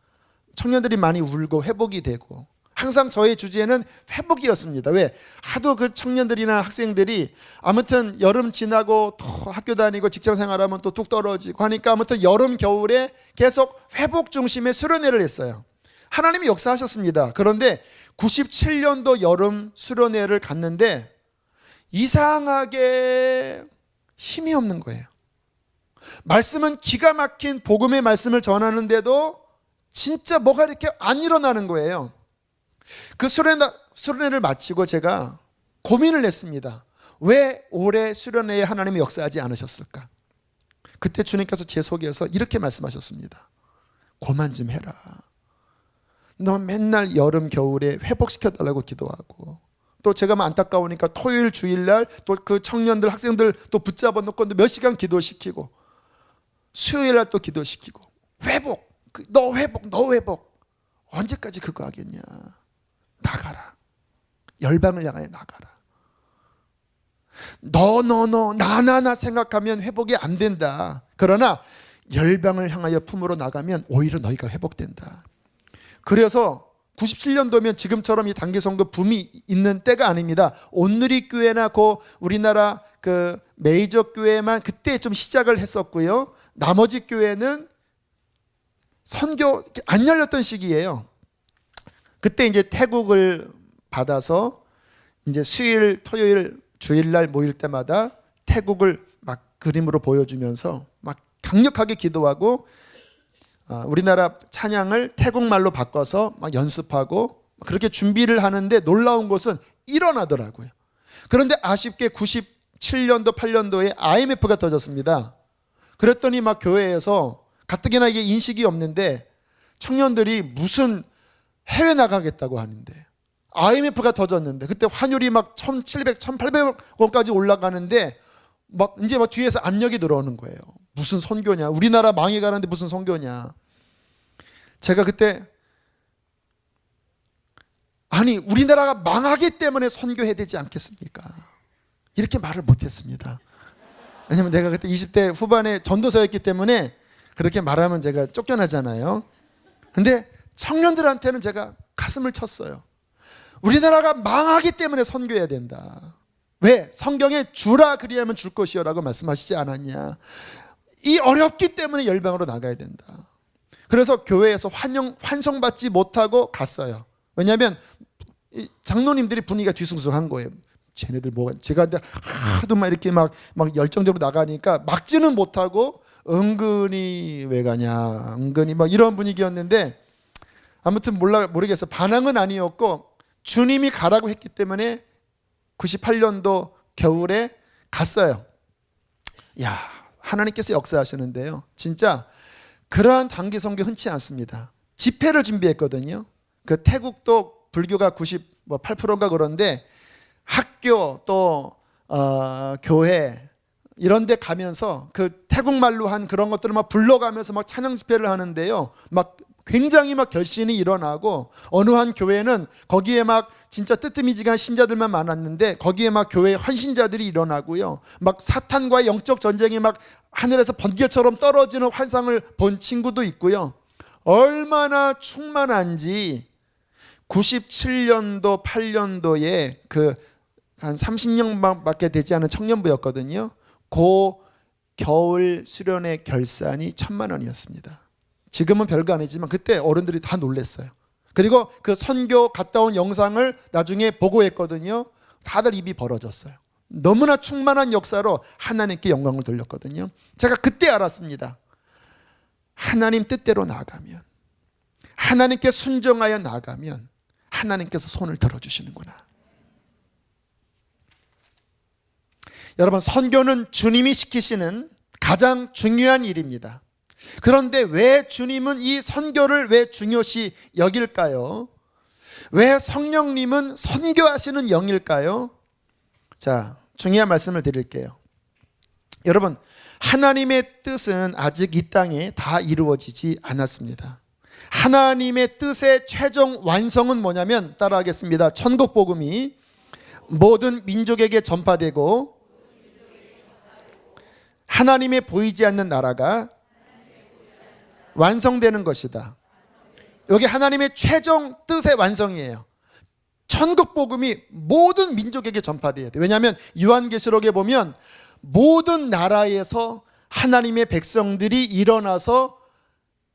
청년들이 많이 울고 회복이 되고 항상 저의 주제는 회복이었습니다. 왜? 하도 그 청년들이나 학생들이 아무튼 여름 지나고 또 학교 다니고 직장 생활하면 또 뚝 떨어지고 하니까 아무튼 여름 겨울에 계속 회복 중심의 수련회를 했어요. 하나님이 역사하셨습니다. 그런데 97년도 여름 수련회를 갔는데 이상하게 힘이 없는 거예요. 말씀은 기가 막힌 복음의 말씀을 전하는데도 진짜 뭐가 이렇게 안 일어나는 거예요. 그 수련회를 마치고 제가 고민을 했습니다. 왜 올해 수련회에 하나님이 역사하지 않으셨을까? 그때 주님께서 제 속에서 이렇게 말씀하셨습니다. 고만 좀 해라. 너 맨날 여름 겨울에 회복시켜달라고 기도하고 또 제가 안타까우니까 토요일 주일날 또 그 청년들 학생들 또 붙잡아 놓고 몇 시간 기도시키고 수요일날 또 기도시키고 회복 너 회복 언제까지 그거 하겠냐. 나가라. 열방을 향하여 나가라. 너 나 생각하면 회복이 안 된다. 그러나 열방을 향하여 품으로 나가면 오히려 너희가 회복된다. 그래서 97년도면 지금처럼 이 단기 선거 붐이 있는 때가 아닙니다. 온누리 교회나 우리나라 그 메이저 교회만 그때 좀 시작을 했었고요. 나머지 교회는 선교 안 열렸던 시기예요. 그때 이제 태국을 받아서 이제 수요일, 토요일, 주일날 모일 때마다 태국을 막 그림으로 보여주면서 막 강력하게 기도하고 우리나라 찬양을 태국말로 바꿔서 막 연습하고 그렇게 준비를 하는데 놀라운 것은 일어나더라고요. 그런데 아쉽게 97년도, 8년도에 IMF가 터졌습니다. 그랬더니 막 교회에서 가뜩이나 이게 인식이 없는데 청년들이 무슨 해외 나가겠다고 하는데 IMF가 터졌는데 그때 환율이 막 1,700, 1,800원까지 올라가는데 막 이제 막 뒤에서 압력이 들어오는 거예요. 무슨 선교냐? 우리나라 망해가는데 무슨 선교냐? 제가 그때 아니 우리나라가 망하기 때문에 선교해야 되지 않겠습니까? 이렇게 말을 못했습니다. 왜냐면 내가 그때 20대 후반에 전도사였기 때문에 그렇게 말하면 제가 쫓겨나잖아요. 근데 청년들한테는 제가 가슴을 쳤어요. 우리나라가 망하기 때문에 선교해야 된다. 왜? 성경에 주라 그리하면 줄 것이요라고 말씀하시지 않았냐. 이 어렵기 때문에 열방으로 나가야 된다. 그래서 교회에서 환송받지 못하고 갔어요. 왜냐하면 장로님들이 분위기가 뒤숭숭한 거예요. 쟤네들 뭐가, 제가 하도 막 이렇게 막 열정적으로 나가니까 막지는 못하고 은근히 왜 가냐, 은근히 막 이런 분위기였는데, 아무튼 모르겠어. 반항은 아니었고 주님이 가라고 했기 때문에 98년도 겨울에 갔어요. 야, 하나님께서 역사하시는데요, 진짜 그러한 단기 선교 흔치 않습니다. 집회를 준비했거든요. 그 태국도 불교가 98%인가 그런데 학교 또 교회 이런 데 가면서 그 태국말로 한 그런 것들을 막 불러가면서 막 찬양 집회를 하는데요, 막 굉장히 막 결신이 일어나고, 어느 한 교회는 거기에 막 진짜 뜨뜨미지간 신자들만 많았는데 거기에 막 교회 헌신자들이 일어나고요, 막 사탄과의 영적 전쟁이 막 하늘에서 번개처럼 떨어지는 환상을 본 친구도 있고요. 얼마나 충만한지 97년도 8년도에 그 한 30명밖에 되지 않은 청년부였거든요. 그 겨울 수련회 결산이 1,000만 원이었습니다. 지금은 별거 아니지만 그때 어른들이 다 놀랐어요. 그리고 그 선교 갔다 온 영상을 나중에 보고했거든요. 다들 입이 벌어졌어요. 너무나 충만한 역사로 하나님께 영광을 돌렸거든요. 제가 그때 알았습니다. 하나님 뜻대로 나아가면, 하나님께 순종하여 나아가면 하나님께서 손을 들어주시는구나. 여러분, 선교는 주님이 시키시는 가장 중요한 일입니다. 그런데 왜 주님은 이 선교를 왜 중요시 여길까요? 왜 성령님은 선교하시는 영일까요? 자, 중요한 말씀을 드릴게요. 여러분, 하나님의 뜻은 아직 이 땅에 다 이루어지지 않았습니다. 하나님의 뜻의 최종 완성은 뭐냐면, 따라하겠습니다. 천국 복음이 모든 민족에게 전파되고 하나님의 보이지 않는 나라가 완성되는 것이다. 여기 하나님의 최종 뜻의 완성이에요. 천국 복음이 모든 민족에게 전파되어야 돼요. 왜냐하면 요한계시록에 보면 모든 나라에서 하나님의 백성들이 일어나서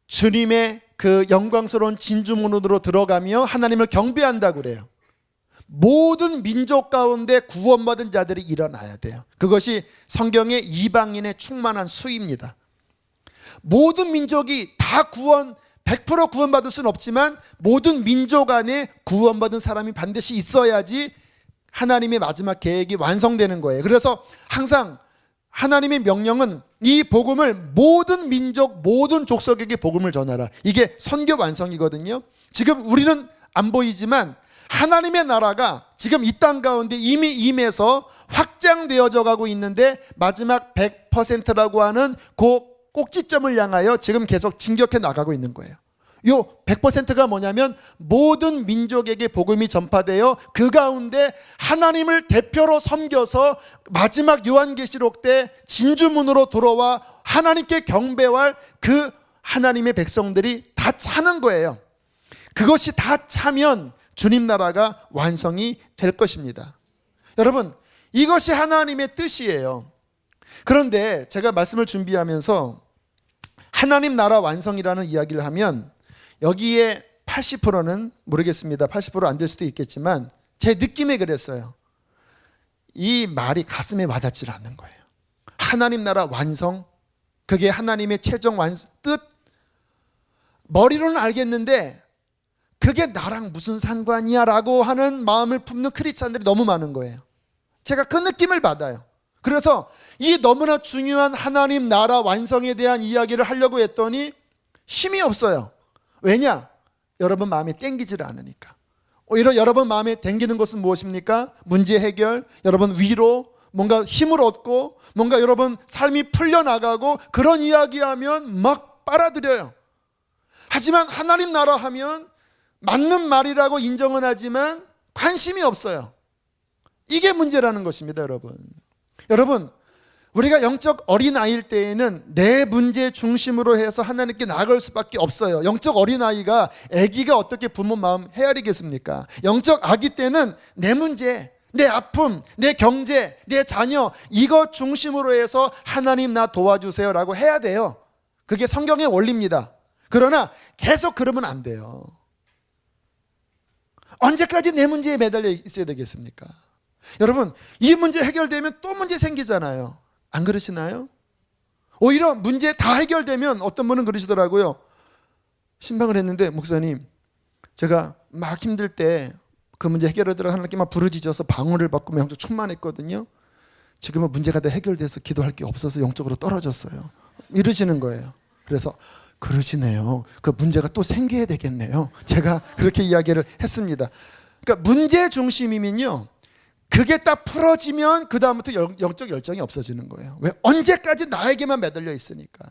주님의 그 영광스러운 진주문으로 들어가며 하나님을 경배한다고 그래요. 모든 민족 가운데 구원받은 자들이 일어나야 돼요. 그것이 성경의 이방인의 충만한 수입니다. 모든 민족이 다 100% 구원받을 수는 없지만 모든 민족 안에 구원받은 사람이 반드시 있어야지 하나님의 마지막 계획이 완성되는 거예요. 그래서 항상 하나님의 명령은 이 복음을 모든 민족, 모든 족속에게 복음을 전하라. 이게 선교 완성이거든요. 지금 우리는 안 보이지만 하나님의 나라가 지금 이 땅 가운데 이미 임해서 확장되어져 가고 있는데, 마지막 100%라고 하는 그 꼭지점을 향하여 지금 계속 진격해 나가고 있는 거예요. 요 100%가 뭐냐면 모든 민족에게 복음이 전파되어 그 가운데 하나님을 대표로 섬겨서 마지막 요한계시록 때 진주문으로 들어와 하나님께 경배할 그 하나님의 백성들이 다 차는 거예요. 그것이 다 차면 주님 나라가 완성이 될 것입니다. 여러분, 이것이 하나님의 뜻이에요. 그런데 제가 말씀을 준비하면서 하나님 나라 완성이라는 이야기를 하면 여기에 80%는 모르겠습니다. 80% 안 될 수도 있겠지만 제 느낌에 그랬어요. 이 말이 가슴에 와닿지 않는 거예요. 하나님 나라 완성, 그게 하나님의 최종 뜻, 머리로는 알겠는데 그게 나랑 무슨 상관이야 라고 하는 마음을 품는 크리스찬들이 너무 많은 거예요. 제가 그 느낌을 받아요. 그래서 이 너무나 중요한 하나님 나라 완성에 대한 이야기를 하려고 했더니 힘이 없어요. 왜냐? 여러분 마음에 땡기질 않으니까. 오히려 여러분 마음에 땡기는 것은 무엇입니까? 문제 해결, 여러분 위로, 뭔가 힘을 얻고 뭔가 여러분 삶이 풀려나가고 그런 이야기하면 막 빨아들여요. 하지만 하나님 나라 하면 맞는 말이라고 인정은 하지만 관심이 없어요. 이게 문제라는 것입니다, 여러분. 여러분, 우리가 영적 어린아이일 때에는 내 문제 중심으로 해서 하나님께 나아갈 수밖에 없어요. 영적 어린아이가, 아기가 어떻게 부모 마음 헤아리겠습니까? 영적 아기 때는 내 문제, 내 아픔, 내 경제, 내 자녀, 이거 중심으로 해서 하나님 나 도와주세요 라고 해야 돼요. 그게 성경의 원리입니다. 그러나 계속 그러면 안 돼요. 언제까지 내 문제에 매달려 있어야 되겠습니까? 여러분, 이 문제 해결되면 또 문제 생기잖아요. 안 그러시나요? 오히려 문제 다 해결되면 어떤 분은 그러시더라고요. 신방을 했는데, 목사님, 제가 막 힘들 때 그 문제 해결하더라 하나님께 막 부르짖어서 방언을 받고 영적 충만했거든요. 지금은 문제가 다 해결돼서 기도할 게 없어서 영적으로 떨어졌어요. 이러시는 거예요. 그래서 그러시네요. 그 문제가 또 생겨야 되겠네요. 제가 그렇게 이야기를 했습니다. 그러니까 문제 중심이면요, 그게 딱 풀어지면 그 다음부터 영적 열정이 없어지는 거예요. 왜? 언제까지 나에게만 매달려 있으니까.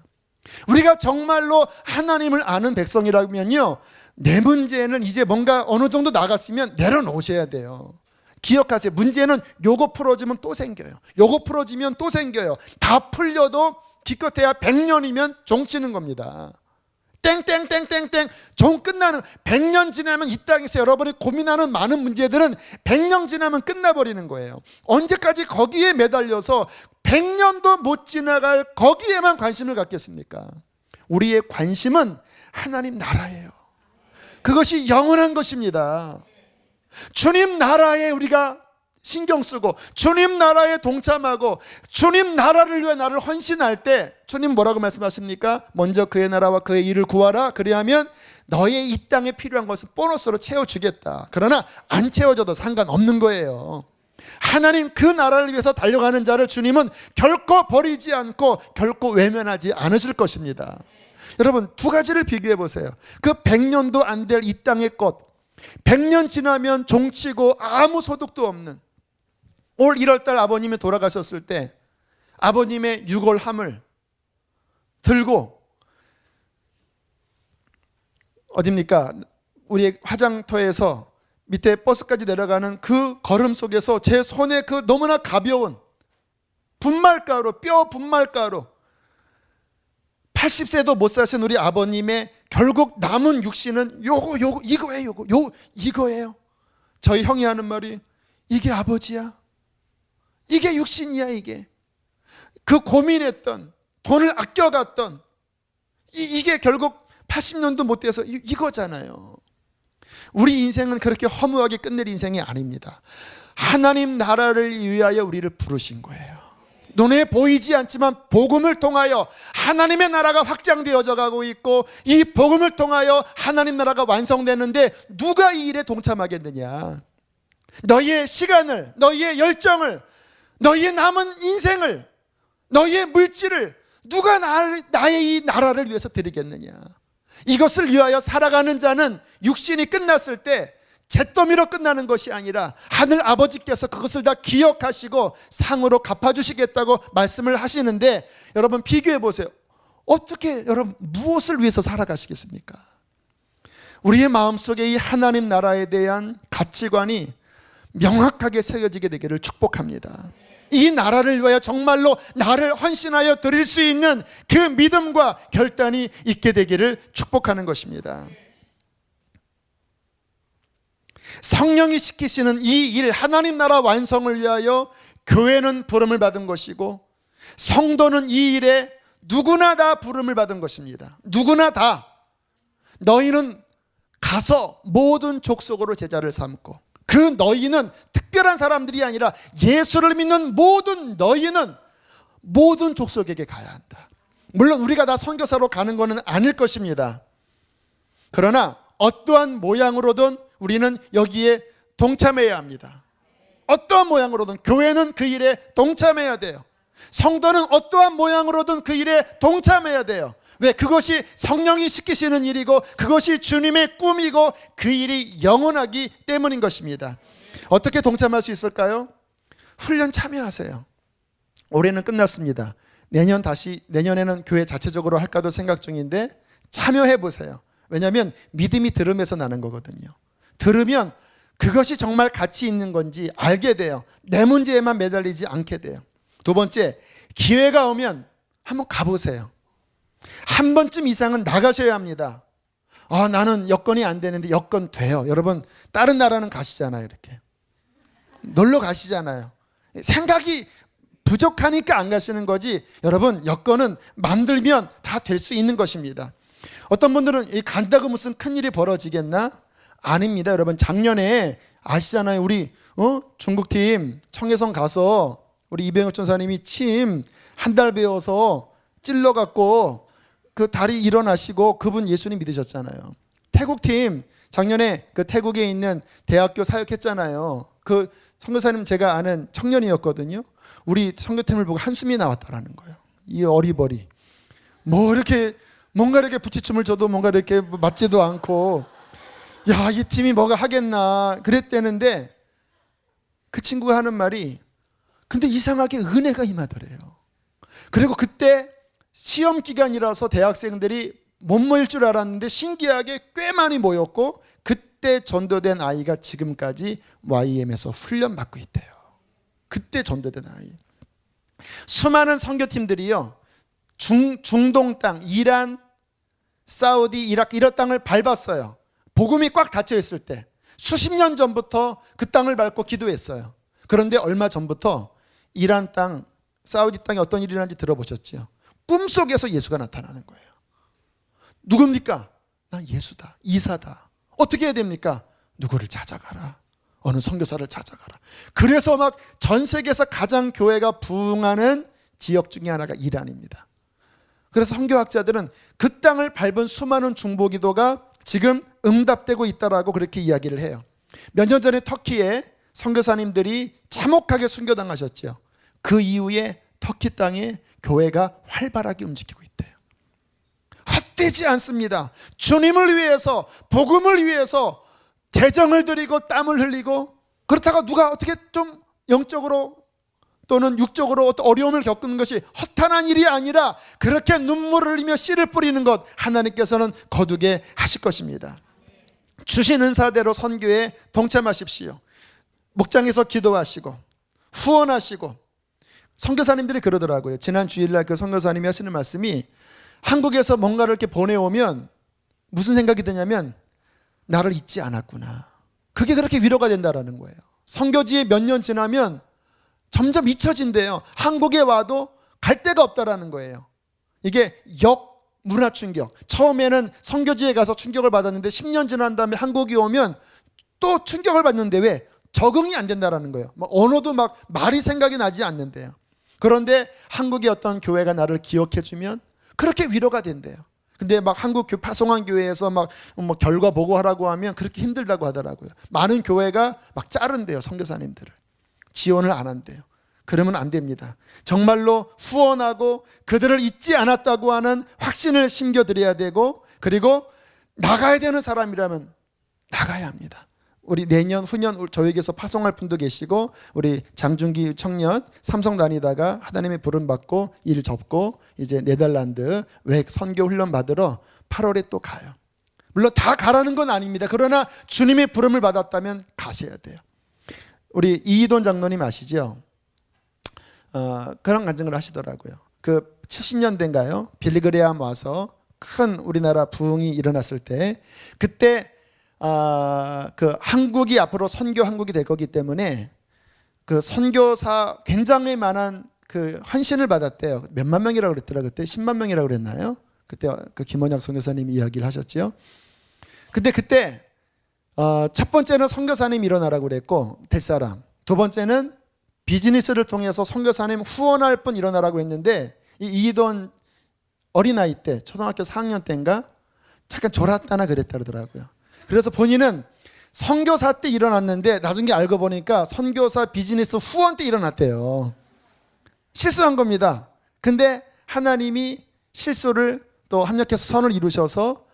우리가 정말로 하나님을 아는 백성이라면요, 내 문제는 이제 뭔가 어느 정도 나갔으면 내려놓으셔야 돼요. 기억하세요. 문제는 요거 풀어지면 또 생겨요. 요거 풀어지면 또 생겨요. 다 풀려도 기껏해야 100년이면 종 치는 겁니다. 땡땡땡땡땡 종 끝나는, 100년 지나면 이 땅에서 여러분이 고민하는 많은 문제들은 100년 지나면 끝나버리는 거예요. 언제까지 거기에 매달려서 100년도 못 지나갈 거기에만 관심을 갖겠습니까? 우리의 관심은 하나님 나라예요. 그것이 영원한 것입니다. 주님 나라에 우리가 신경 쓰고 주님 나라에 동참하고 주님 나라를 위해 나를 헌신할 때 주님 뭐라고 말씀하십니까? 먼저 그의 나라와 그의 일을 구하라. 그리하면 너의 이 땅에 필요한 것을 보너스로 채워주겠다. 그러나 안 채워줘도 상관없는 거예요. 하나님 그 나라를 위해서 달려가는 자를 주님은 결코 버리지 않고 결코 외면하지 않으실 것입니다. 여러분, 두 가지를 비교해 보세요. 그 100년도 안 될 이 땅의 꽃, 100년 지나면 종치고 아무 소득도 없는, 올 1월달 아버님이 돌아가셨을 때 아버님의 유골함을 들고 어딥니까? 우리 화장터에서 밑에 버스까지 내려가는 그 걸음 속에서 제 손에 그 너무나 가벼운 분말가루, 뼈 분말가루, 80세도 못 사신 우리 아버님의 결국 남은 육신은 이거예요. 저희 형이 하는 말이, 이게 아버지야, 이게 육신이야. 이게 그 고민했던, 돈을 아껴갔던 이게 결국 80년도 못 돼서 이거잖아요. 우리 인생은 그렇게 허무하게 끝낼 인생이 아닙니다. 하나님 나라를 위하여 우리를 부르신 거예요. 눈에 보이지 않지만 복음을 통하여 하나님의 나라가 확장되어져 가고 있고, 이 복음을 통하여 하나님 나라가 완성되는데 누가 이 일에 동참하겠느냐? 너희의 시간을, 너희의 열정을, 너희의 남은 인생을, 너희의 물질을 누가 나의 이 나라를 위해서 드리겠느냐? 이것을 위하여 살아가는 자는 육신이 끝났을 때 잿더미로 끝나는 것이 아니라 하늘 아버지께서 그것을 다 기억하시고 상으로 갚아주시겠다고 말씀을 하시는데, 여러분 비교해 보세요. 어떻게, 여러분 무엇을 위해서 살아가시겠습니까? 우리의 마음속에 이 하나님 나라에 대한 가치관이 명확하게 새겨지게 되기를 축복합니다. 이 나라를 위하여 정말로 나를 헌신하여 드릴 수 있는 그 믿음과 결단이 있게 되기를 축복하는 것입니다. 성령이 시키시는 이 일, 하나님 나라 완성을 위하여 교회는 부름을 받은 것이고, 성도는 이 일에 누구나 다 부름을 받은 것입니다. 누구나 다. 너희는 가서 모든 족속으로 제자를 삼고, 그 너희는 특별한 사람들이 아니라 예수를 믿는 모든 너희는 모든 족속에게 가야 한다. 물론 우리가 다 선교사로 가는 것은 아닐 것입니다. 그러나 어떠한 모양으로든 우리는 여기에 동참해야 합니다. 어떠한 모양으로든 교회는 그 일에 동참해야 돼요. 성도는 어떠한 모양으로든 그 일에 동참해야 돼요. 왜? 그것이 성령이 시키시는 일이고 그것이 주님의 꿈이고 그 일이 영원하기 때문인 것입니다. 어떻게 동참할 수 있을까요? 훈련 참여하세요. 올해는 끝났습니다. 내년에는 교회 자체적으로 할까도 생각 중인데 참여해 보세요. 왜냐하면 믿음이 들음에서 나는 거거든요. 들으면 그것이 정말 가치 있는 건지 알게 돼요. 내 문제에만 매달리지 않게 돼요. 두 번째, 기회가 오면 한번 가보세요. 한 번쯤 이상은 나가셔야 합니다. 나는 여건이 안 되는데 여건 돼요. 여러분 다른 나라는 가시잖아요. 이렇게 놀러 가시잖아요. 생각이 부족하니까 안 가시는 거지, 여러분 여건은 만들면 다 될 수 있는 것입니다. 어떤 분들은 간다고 무슨 큰일이 벌어지겠나? 아닙니다. 여러분 작년에 아시잖아요. 우리 중국팀 청해성 가서 우리 이병혁 전사님이 침 한 달 배워서 찔러갖고 그 다리 일어나시고 그분 예수님 믿으셨잖아요. 태국팀 작년에 그 태국에 있는 대학교 사역했잖아요. 그 선교사님 제가 아는 청년이었거든요. 우리 선교팀을 보고 한숨이 나왔다라는 거예요. 이 어리버리 뭐 이렇게 뭔가 이렇게 부치춤을 쳐도 뭔가 이렇게 맞지도 않고 야, 이 팀이 뭐가 하겠나 그랬대는데 그 친구가 하는 말이 근데 이상하게 은혜가 임하더래요. 그리고 그때 시험 기간이라서 대학생들이 못 모일 줄 알았는데 신기하게 꽤 많이 모였고 그때 전도된 아이가 지금까지 YM에서 훈련받고 있대요. 그때 전도된 아이. 수많은 선교팀들이요, 중동 땅, 이란, 사우디, 이라크 이런 땅을 밟았어요. 복음이 꽉 닫혀 있을 때 수십 년 전부터 그 땅을 밟고 기도했어요. 그런데 얼마 전부터 이란 땅, 사우디 땅에 어떤 일이 일어난지 들어보셨죠? 꿈속에서 예수가 나타나는 거예요. 누굽니까? 난 예수다, 이사다. 어떻게 해야 됩니까? 누구를 찾아가라, 어느 선교사를 찾아가라. 그래서 막 전 세계에서 가장 교회가 부흥하는 지역 중에 하나가 이란입니다. 그래서 선교학자들은 그 땅을 밟은 수많은 중보기도가 지금 응답되고 있다라고 그렇게 이야기를 해요. 몇 년 전에 터키에 선교사님들이 참혹하게 순교당하셨죠. 그 이후에 터키 땅에 교회가 활발하게 움직이고 있대요. 헛되지 않습니다. 주님을 위해서, 복음을 위해서 재정을 들이고 땀을 흘리고, 그렇다가 누가 어떻게 좀 영적으로 또는 육적으로 어떤 어려움을 겪는 것이 허탄한 일이 아니라 그렇게 눈물을 흘리며 씨를 뿌리는 것, 하나님께서는 거두게 하실 것입니다. 주신 은사대로 선교에 동참하십시오. 목장에서 기도하시고 후원하시고. 선교사님들이 그러더라고요. 지난 주일날 그 선교사님이 하시는 말씀이, 한국에서 뭔가를 이렇게 보내오면 무슨 생각이 드냐면 나를 잊지 않았구나. 그게 그렇게 위로가 된다라는 거예요. 선교지에 몇 년 지나면 점점 잊혀진대요. 한국에 와도 갈 데가 없다라는 거예요. 이게 문화 충격. 처음에는 선교지에 가서 충격을 받았는데 10년 지난 다음에 한국에 오면 또 충격을 받는데 왜? 적응이 안 된다라는 거예요. 언어도 막 말이 생각이 나지 않는데요. 그런데 한국의 어떤 교회가 나를 기억해 주면 그렇게 위로가 된대요. 근데 막 한국 파송한 교회에서 막 뭐 결과 보고하라고 하면 그렇게 힘들다고 하더라고요. 많은 교회가 막 자른대요, 선교사님들을. 지원을 안 한대요. 그러면 안 됩니다. 정말로 후원하고 그들을 잊지 않았다고 하는 확신을 심겨드려야 되고, 그리고 나가야 되는 사람이라면 나가야 합니다. 우리 내년 후년 저에게서 파송할 분도 계시고, 우리 장준기 청년 삼성 다니다가 하나님의 부름 받고 일 접고 이제 네덜란드 외국 선교 훈련 받으러 8월에 또 가요. 물론 다 가라는 건 아닙니다. 그러나 주님의 부름을 받았다면 가셔야 돼요. 우리 이희돈 장로님 아시죠? 그런 간증을 하시더라고요. 그 70년대인가요? 빌리그레암 와서 큰 우리나라 부흥이 일어났을 때, 그때 그 한국이 앞으로 선교 한국이 될 거기 때문에 그 선교사 굉장히 많은 그 헌신을 받았대요. 몇만 명이라고 그랬더라. 그때 10만 명이라고 그랬나요? 그때 그 김원혁 선교사님이 이야기를 하셨죠. 근데 그때 첫 번째는 선교사님 일어나라고 그랬고 될 사람, 두 번째는 비즈니스를 통해서 선교사님 후원할 분 일어나라고 했는데, 이 이돈 어린아이 때 초등학교 4학년 때인가 잠깐 졸았다나 그랬다 그러더라고요. 그래서 본인은 선교사 때 일어났는데 나중에 알고 보니까 선교사 비즈니스 후원 때 일어났대요. 실수한 겁니다. 근데 하나님이 실수를 또 합력해서 선을 이루셔서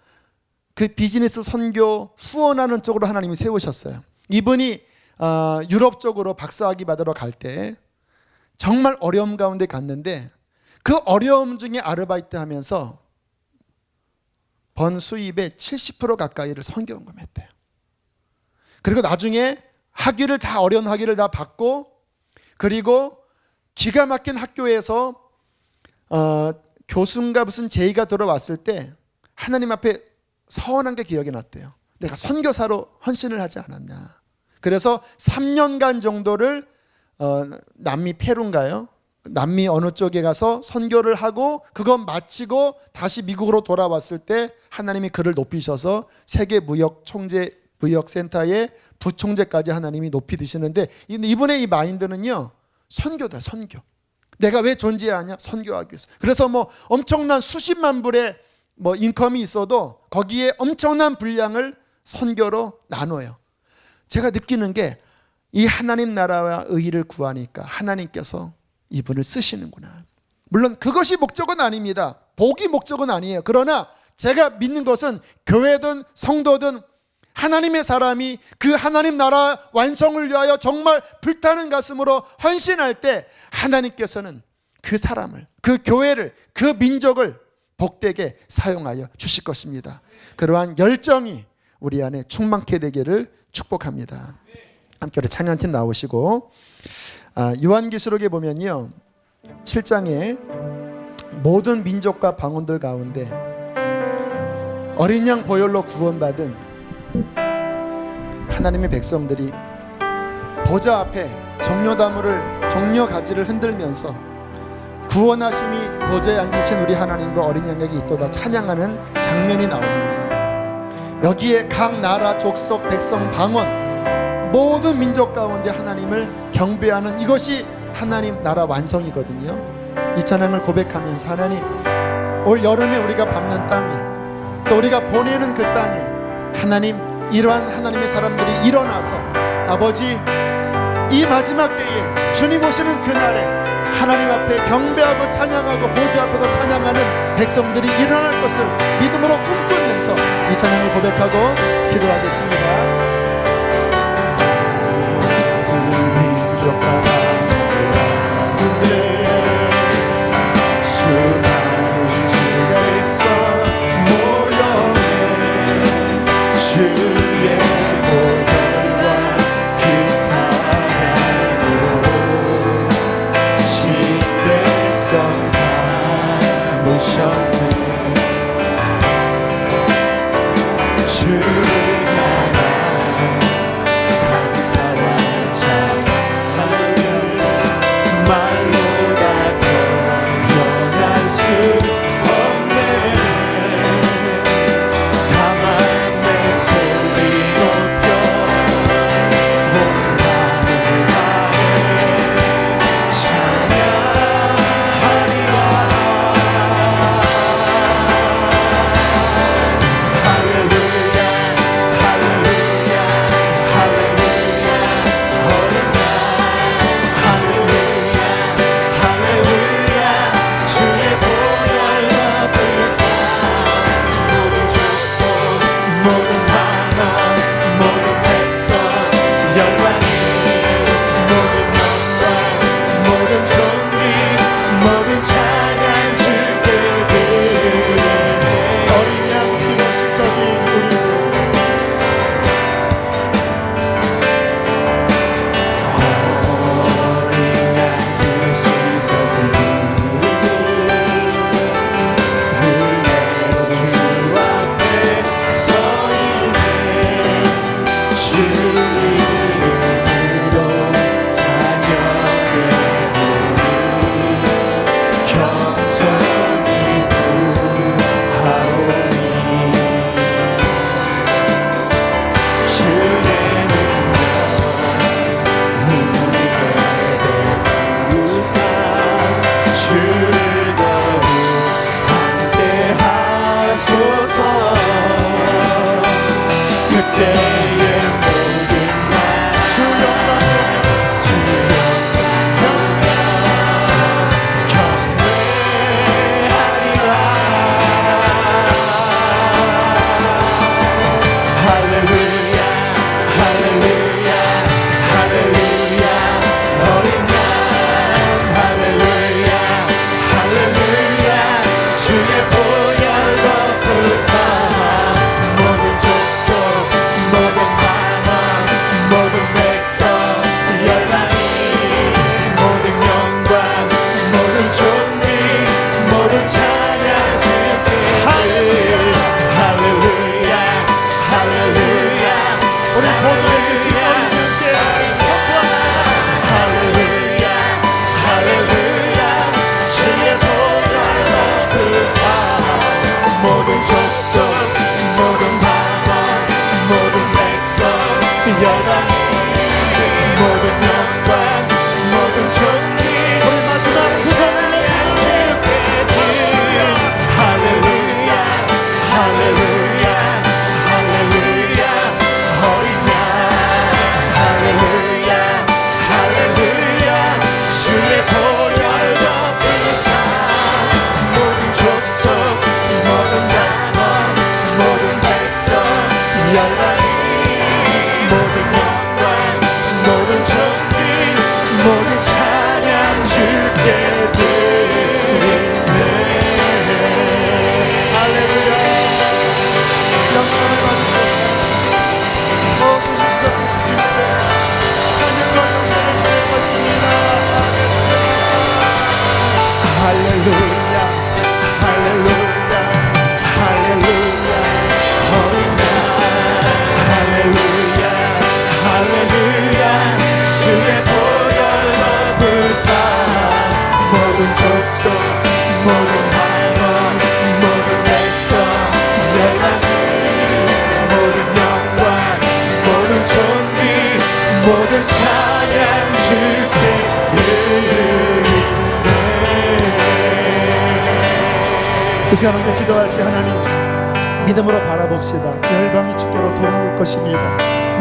그 비즈니스 선교 후원하는 쪽으로 하나님이 세우셨어요. 이분이 유럽 쪽으로 박사학위 받으러 갈 때 정말 어려움 가운데 갔는데, 그 어려움 중에 아르바이트 하면서 번 수입의 70% 가까이를 선교원금했대요. 그리고 나중에 학위를 다, 어려운 학위를 다 받고, 그리고 기가 막힌 학교에서 교수인가 무슨 제의가 들어왔을 때 하나님 앞에 서원한 게 기억이 났대요. 내가 선교사로 헌신을 하지 않았냐. 그래서 3년간 정도를 남미 페루인가요? 남미 어느 쪽에 가서 선교를 하고 그거 마치고 다시 미국으로 돌아왔을 때 하나님이 그를 높이셔서 세계 무역 총재 무역센터의 부총재까지 하나님이 높이 드시는데, 이분의 이 마인드는요, 선교다, 선교. 내가 왜 존재하냐? 선교하기 위해서. 그래서 뭐 엄청난 수십만 불의 뭐 인컴이 있어도 거기에 엄청난 분량을 선교로 나눠요. 제가 느끼는 게 이 하나님 나라와 의의를 구하니까 하나님께서 이분을 쓰시는구나. 물론 그것이 목적은 아닙니다. 복이 목적은 아니에요. 그러나 제가 믿는 것은 교회든 성도든 하나님의 사람이 그 하나님 나라 완성을 위하여 정말 불타는 가슴으로 헌신할 때 하나님께서는 그 사람을, 그 교회를, 그 민족을 복되게 사용하여 주실 것입니다. 그러한 열정이 우리 안에 충만케 되기를 축복합니다. 함께 우리 찬양팀 나오시고, 요한계시록에 보면요, 7장에 모든 민족과 방언들 가운데 어린 양 보혈로 구원받은 하나님의 백성들이 보좌 앞에 정려 가지를 흔들면서 구원하심이 보좌에 앉으신 우리 하나님과 어린 양에게 있도다 찬양하는 장면이 나옵니다. 여기에 각 나라, 족속, 백성, 방언 모든 민족 가운데 하나님을 경배하는 이것이 하나님 나라 완성이거든요. 이 찬양을 고백하면서 하나님, 올 여름에 우리가 밟는 땅에, 또 우리가 보내는 그 땅에 하나님, 이러한 하나님의 사람들이 일어나서 아버지, 이 마지막 때에 주님 오시는 그날에 하나님 앞에 경배하고 찬양하고 보좌 앞에서 찬양하는 백성들이 일어날 것을 믿음으로 꿈꾸면서 이 찬양을 고백하고 기도하겠습니다. 할렐루야, 주의 보혈로 부사 이 시간 함께 기도할 때 하나님 믿음으로 바라봅시다. 열방이 주께로 돌아올 것입니다.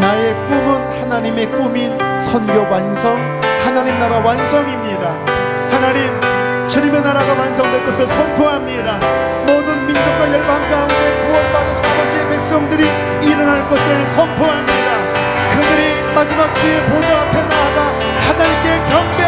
나의 꿈은 하나님의 꿈인 선교 완성, 하나님 나라 완성입니다. 하나님, 주님의 나라가 완성될 것을 선포합니다. 모든 민족과 열방 가운데 구원받은 아버지의 백성들이 일어날 것을 선포합니다. 그들이 마지막 주의 보좌 앞에 나아가 하나님께 경배